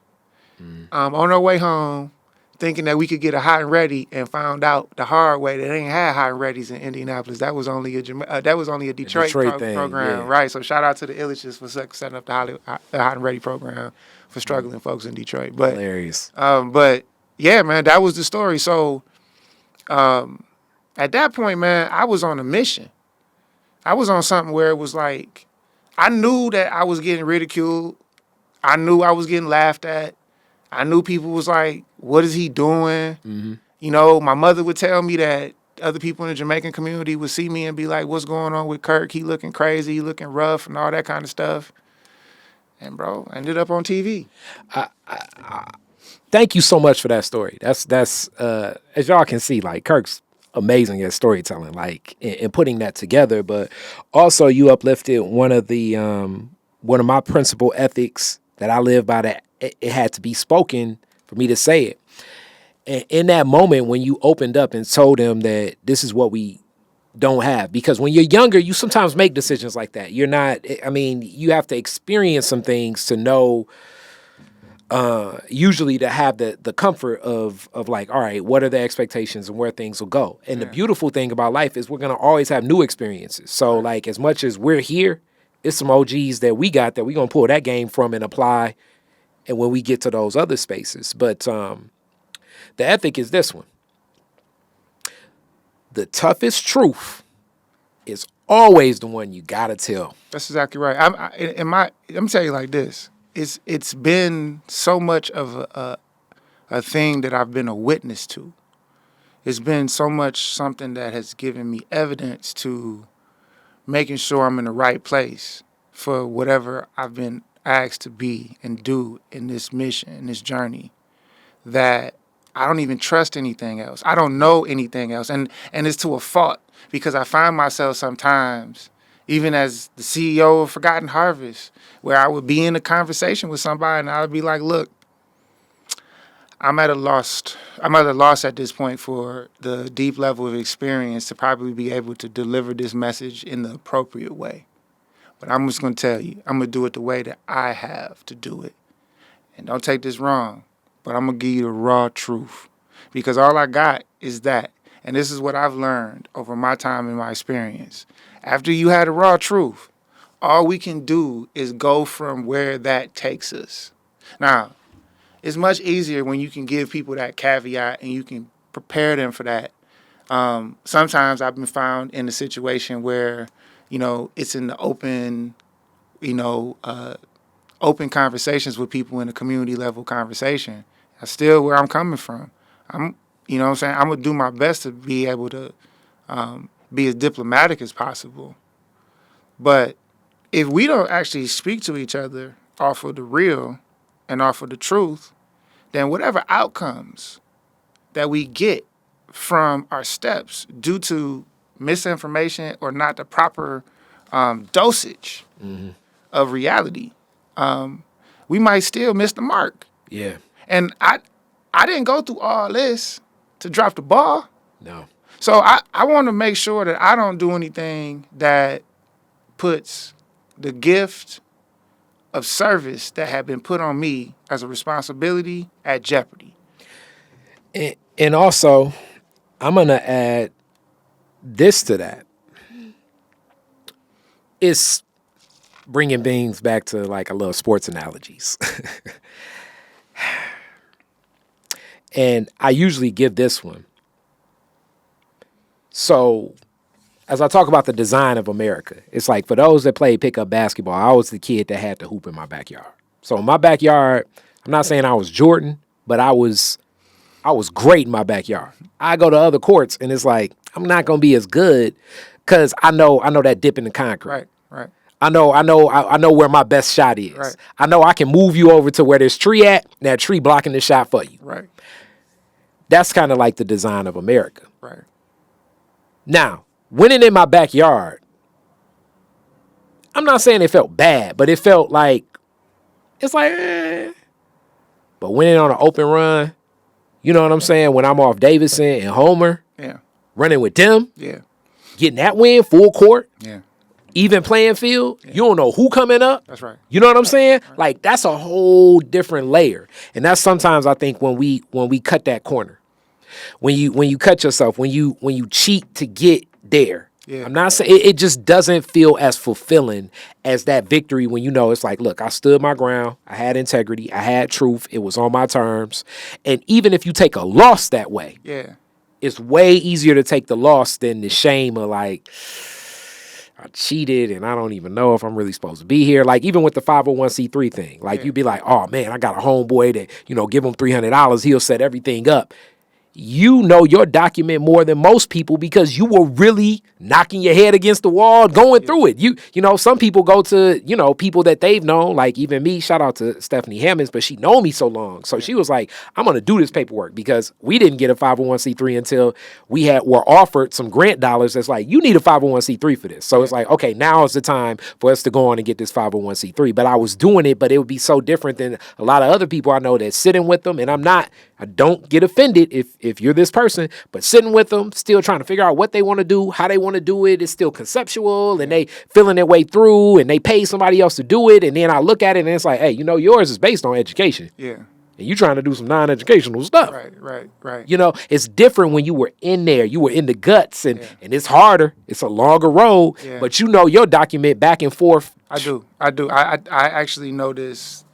Speaker 2: on our way home, thinking that we could get a hot and ready, and found out the hard way that they ain't had hot and readies in Indianapolis. That was only a Detroit program, right? So shout out to the Illiches for setting up the hot and ready program for struggling folks in Detroit. But
Speaker 1: hilarious.
Speaker 2: But yeah, man, that was the story. So at that point, man, I was on a mission. I was on something where it was like, I knew that I was getting ridiculed. I knew I was getting laughed at. I knew people was like, what is he doing?
Speaker 1: Mm-hmm.
Speaker 2: You know, my mother would tell me that other people in the Jamaican community would see me and be like, what's going on with Kirk? He looking crazy, he looking rough and all that kind of stuff. And bro, I ended up on TV.
Speaker 1: Thank you so much for that story. That's as y'all can see, like Kirk's amazing at storytelling, like in putting that together. But also, you uplifted one of my principal ethics that I live by. That it had to be spoken for me to say it. And in that moment, when you opened up and told them that this is what we don't have, because when you're younger, you sometimes make decisions like that. You're not. I mean, you have to experience some things to know. Usually to have the comfort of like, all right, what are the expectations and where things will go. And the beautiful thing about life is we're going to always have new experiences. So like as much as we're here, it's some OGs that we got that we're going to pull that game from and apply. And when we get to those other spaces, but the ethic is this one. The toughest truth is always the one you got to tell.
Speaker 2: That's exactly right. Let me tell you like this. It's been so much of a thing that I've been a witness to. It's been so much something that has given me evidence to making sure I'm in the right place for whatever I've been asked to be and do in this mission, in this journey, that I don't even trust anything else. I don't know anything else. And it's to a fault, because I find myself sometimes, even as the CEO of Forgotten Harvest, where I would be in a conversation with somebody and I would be like, look, I'm at a loss at this point for the deep level of experience to probably be able to deliver this message in the appropriate way. But I'm just going to tell you, I'm going to do it the way that I have to do it. And don't take this wrong, but I'm going to give you the raw truth, because all I got is that. And this is what I've learned over my time and my experience. After you had the raw truth, all we can do is go from where that takes us. Now, it's much easier when you can give people that caveat and you can prepare them for that. Sometimes I've been found in a situation where, it's in the open, open conversations with people in a community level conversation. That's still where I'm coming from. I'm going to do my best to be able to be as diplomatic as possible. But if we don't actually speak to each other off of the real and off of the truth, then whatever outcomes that we get from our steps due to misinformation or not the proper dosage of reality, we might still miss the mark.
Speaker 1: Yeah.
Speaker 2: And I didn't go through all this to drop the ball.
Speaker 1: No.
Speaker 2: So I want to make sure that I don't do anything that puts the gift of service that had been put on me as a responsibility at jeopardy.
Speaker 1: And also, I'm going to add this to that. It's bringing things back to like a little sports analogies. And I usually give this one. So, as I talk about the design of America, it's like for those that play pickup basketball, I was the kid that had to hoop in my backyard. So in my backyard, I'm not saying I was Jordan, but I was great in my backyard. I go to other courts and it's like I'm not gonna be as good because I know that dip in the concrete.
Speaker 2: Right.
Speaker 1: I know where my best shot is.
Speaker 2: Right.
Speaker 1: I know I can move you over to where there's tree at, and that tree blocking the shot for you.
Speaker 2: Right.
Speaker 1: That's kind of like the design of America.
Speaker 2: Right.
Speaker 1: Now, winning in my backyard, I'm not saying it felt bad, but it felt like, it's like, But winning on an open run, you know what I'm saying? When I'm off Davidson and Homer, running with them, getting that win, full court, even playing field, you don't know who coming up.
Speaker 2: That's right.
Speaker 1: You know what I'm saying? Right. Like, that's a whole different layer. And that's sometimes I think when we cut that corner, when you cut yourself, when you cheat to get there. Yeah. I'm not saying it just doesn't feel as fulfilling as that victory when you know it's like, look, I stood my ground, I had integrity, I had truth, it was on my terms. And even if you take a loss that way, it's way easier to take the loss than the shame of like, I cheated and I don't even know if I'm really supposed to be here. Like even with the 501c3 thing, like you'd be like, oh man, I got a homeboy that, give him $300. He'll set everything up. You know your document more than most people because you were really knocking your head against the wall, going through it. Some people go to, people that they've known, like even me, shout out to Stephanie Hammonds, but she known me so long. So she was like, I'm going to do this paperwork because we didn't get a 501c3 until were offered some grant dollars. That's like, you need a 501c3 for this. So it's like, okay, now is the time for us to go on and get this 501c3. But I was doing it, but it would be so different than a lot of other people I know that's sitting with them. And I don't get offended if you're this person, but sitting with them, still trying to figure out what they want to do, how they want to do it. It's still conceptual and they feeling their way through and they pay somebody else to do it. And then I look at it and it's like, hey, yours is based on education.
Speaker 2: Yeah.
Speaker 1: And you trying to do some non-educational stuff.
Speaker 2: Right.
Speaker 1: It's different when you were in there, you were in the guts and it's harder. It's a longer road, but your document back and forth.
Speaker 2: I do. I actually know this,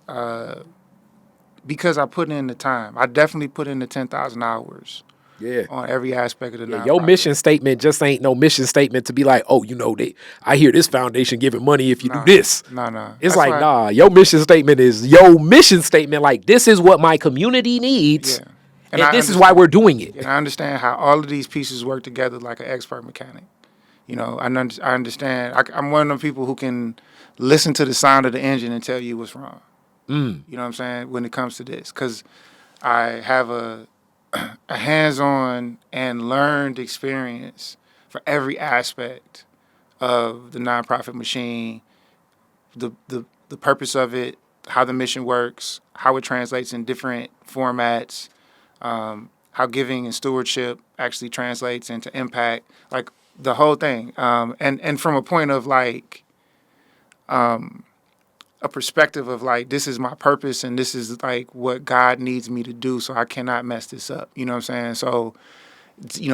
Speaker 2: because I put in the time. I definitely put in the 10,000 hours.
Speaker 1: Yeah.
Speaker 2: On every aspect of the nonprofit.
Speaker 1: Your mission statement just ain't no mission statement to be like, oh, I hear this foundation giving money if you do this.
Speaker 2: No.
Speaker 1: It's That's like, your mission statement is your mission statement. Like, this is what my community needs. Yeah. And this is why we're doing it.
Speaker 2: And I understand how all of these pieces work together like an expert mechanic. I understand. I'm one of the people who can listen to the sound of the engine and tell you what's wrong. You know what I'm saying? When it comes to this. Because I have a hands-on and learned experience for every aspect of the nonprofit machine, the purpose of it, how the mission works, how it translates in different formats, how giving and stewardship actually translates into impact, like the whole thing. And from a point of like a perspective of like, this is my purpose and this is like what God needs me to do, so I cannot mess this up. You know what I'm saying? So,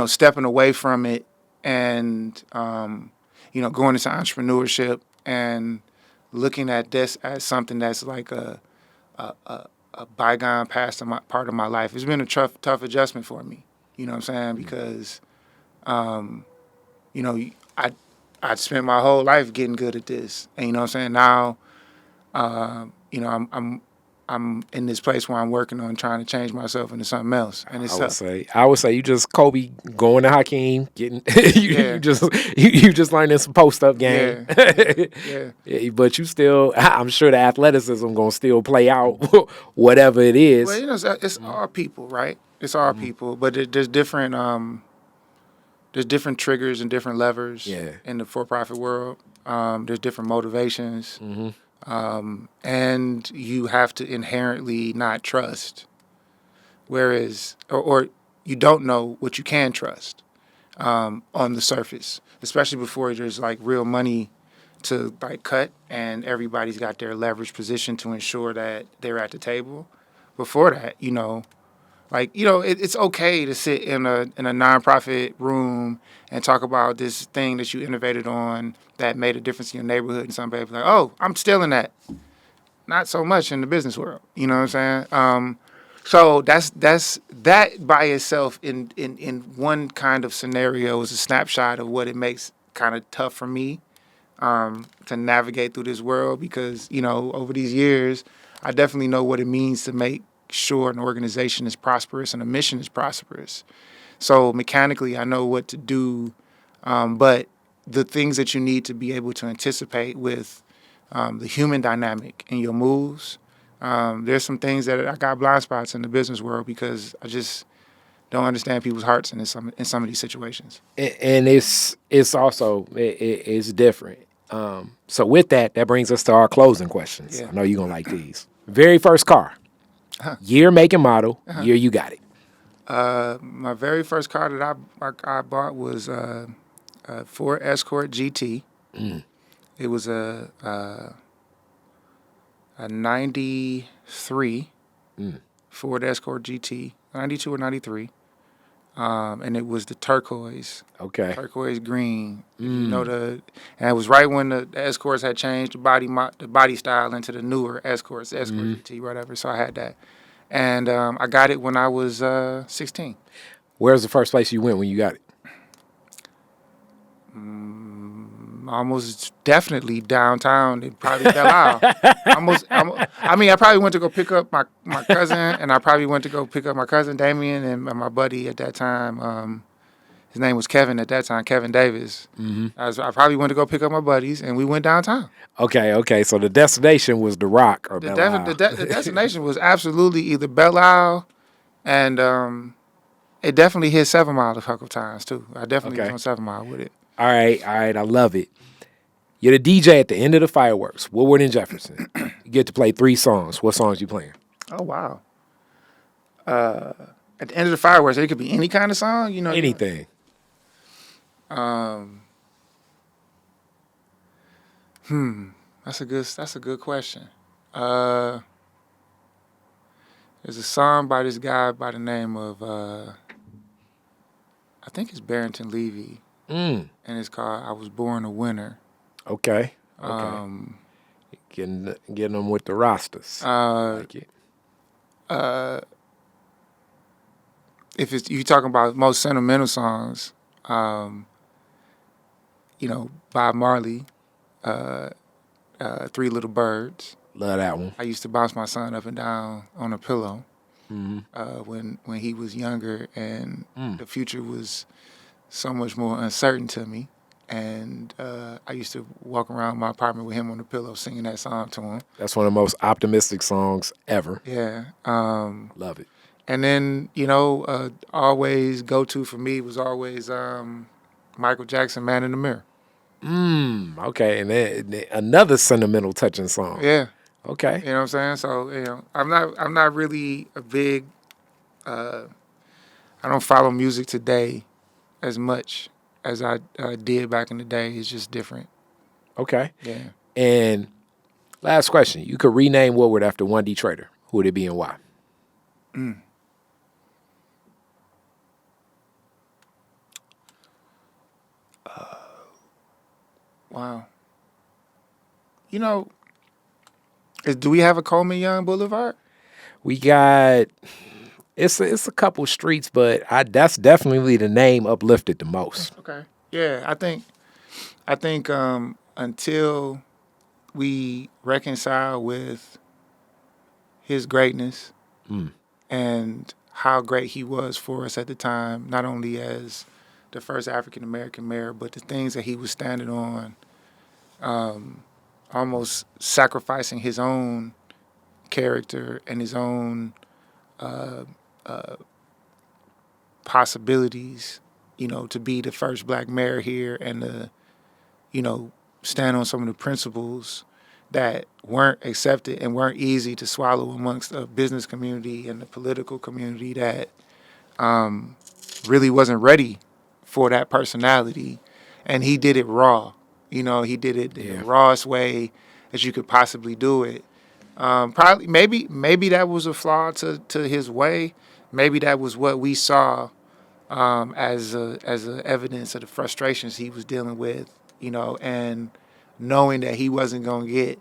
Speaker 2: stepping away from it and, going into entrepreneurship and looking at this as something that's like a bygone past part of my life. It's been a tough adjustment for me. You know what I'm saying? Because, I spent my whole life getting good at this. And you know what I'm saying? Now, I'm in this place where I'm working on trying to change myself into something else, and it's
Speaker 1: I would say you just Kobe going to Hakeem, getting you just learning some post up game. Yeah, but you still, I'm sure the athleticism gonna still play out, whatever it is.
Speaker 2: Well, it's all people, right? It's all people, but there's different triggers and different levers in the for-profit world. There's different motivations. And you have to inherently not trust, whereas, or you don't know what you can trust on the surface, especially before there's like real money to like cut and everybody's got their leverage position to ensure that they're at the table. Before that, it's okay to sit in a nonprofit room and talk about this thing that you innovated on that made a difference in your neighborhood, and somebody be like, oh, I'm stealing that. Not so much in the business world. You know what I'm saying? So that's that by itself in one kind of scenario is a snapshot of what it makes kind of tough for me to navigate through this world, because, over these years, I definitely know what it means to make sure an organization is prosperous and a mission is prosperous. So mechanically, I know what to do, but the things that you need to be able to anticipate with the human dynamic in your moves, there's some things that I got blind spots in the business world because I just don't understand people's hearts in some of these situations.
Speaker 1: And it's also it's different. So with that brings us to our closing questions. Yeah. I know you're gonna like these. Very first car. Year, make, and model. Year you got it.
Speaker 2: My very first car that I bought was a Ford Escort GT. It was a 93 Ford Escort GT, 92 or 93. And it was the turquoise. Okay. Turquoise green. And it was right when the Escorts had changed the body style into the newer Escorts, Escort GT, whatever. So I had that. And I got it when I was 16.
Speaker 1: Where's the first place you went when you got it?
Speaker 2: Almost definitely downtown. It probably fell out. I probably went to go pick up my cousin, and I probably went to go pick up my cousin Damien and my buddy at that time. His name was Kevin at that time, Kevin Davis.
Speaker 1: Mm-hmm.
Speaker 2: I probably went to go pick up my buddies, and we went downtown.
Speaker 1: Okay. So the destination was the Rock or Belle Isle.
Speaker 2: The destination was absolutely either Belle Isle, and it definitely hit 7 Mile a couple of times too. I definitely was on 7 Mile with it.
Speaker 1: All right. I love it. You're the DJ at the end of the fireworks, Woodward and Jefferson. You get to play 3 songs. What songs you playing?
Speaker 2: Oh, wow. At the end of the fireworks, it could be any kind of song,
Speaker 1: Anything.
Speaker 2: That's a good question. There's a song by this guy by the name of I think it's Barrington Levy. And it's called "I Was Born a Winner."
Speaker 1: Okay. Getting them with the rosters. Like it.
Speaker 2: If you talking about most sentimental songs, Bob Marley, 3 Little Birds.
Speaker 1: Love that one.
Speaker 2: I used to bounce my son up and down on a pillow when he was younger, and the future was so much more uncertain to me. And I used to walk around my apartment with him on the pillow singing that song to him.
Speaker 1: That's one of the most optimistic songs ever.
Speaker 2: Yeah.
Speaker 1: Love it.
Speaker 2: And then, always go-to for me was always Michael Jackson, Man in the Mirror.
Speaker 1: Okay. And then another sentimental touching song.
Speaker 2: Yeah.
Speaker 1: Okay.
Speaker 2: You know what I'm saying? So, I'm not really a big I don't follow music today as much as I did back in the day. It's just different.
Speaker 1: Okay.
Speaker 2: Yeah.
Speaker 1: And last question. You could rename Woodward after one Detroiter. Who would it be and why?
Speaker 2: Wow. Do we have a Coleman Young Boulevard?
Speaker 1: We got it's a couple streets, but that's definitely the name uplifted the most.
Speaker 2: Okay. Yeah, I think until we reconcile with his greatness and how great he was for us at the time, not only as the first African American mayor, but the things that he was standing on, almost sacrificing his own character and his own possibilities, to be the first black mayor here and to, stand on some of the principles that weren't accepted and weren't easy to swallow amongst the business community and the political community that really wasn't ready for that personality. And he did it raw. He did it in the rawest way as you could possibly do it. Probably, maybe that was a flaw to his way. Maybe that was what we saw as a evidence of the frustrations he was dealing with, and knowing that he wasn't going to get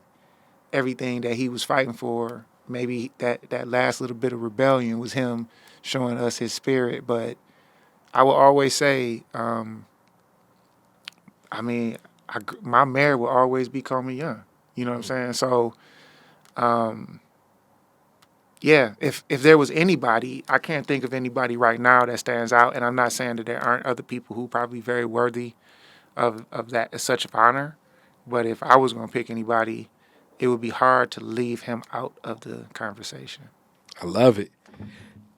Speaker 2: everything that he was fighting for. Maybe that last little bit of rebellion was him showing us his spirit. But I will always say, my mayor will always be Coleman Young. You know what I'm saying? So, if there was anybody, I can't think of anybody right now that stands out. And I'm not saying that there aren't other people who probably very worthy of that as such an honor. But if I was going to pick anybody, it would be hard to leave him out of the conversation.
Speaker 1: I love it.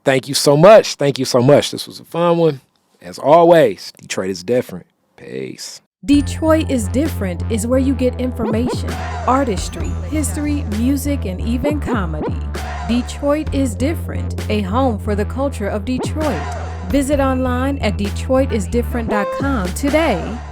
Speaker 1: Thank you so much. This was a fun one. As always, Detroit is different. Peace.
Speaker 3: Detroit is Different is where you get information, artistry, history, music, and even comedy. Detroit is Different, a home for the culture of Detroit. Visit online at DetroitisDifferent.com today.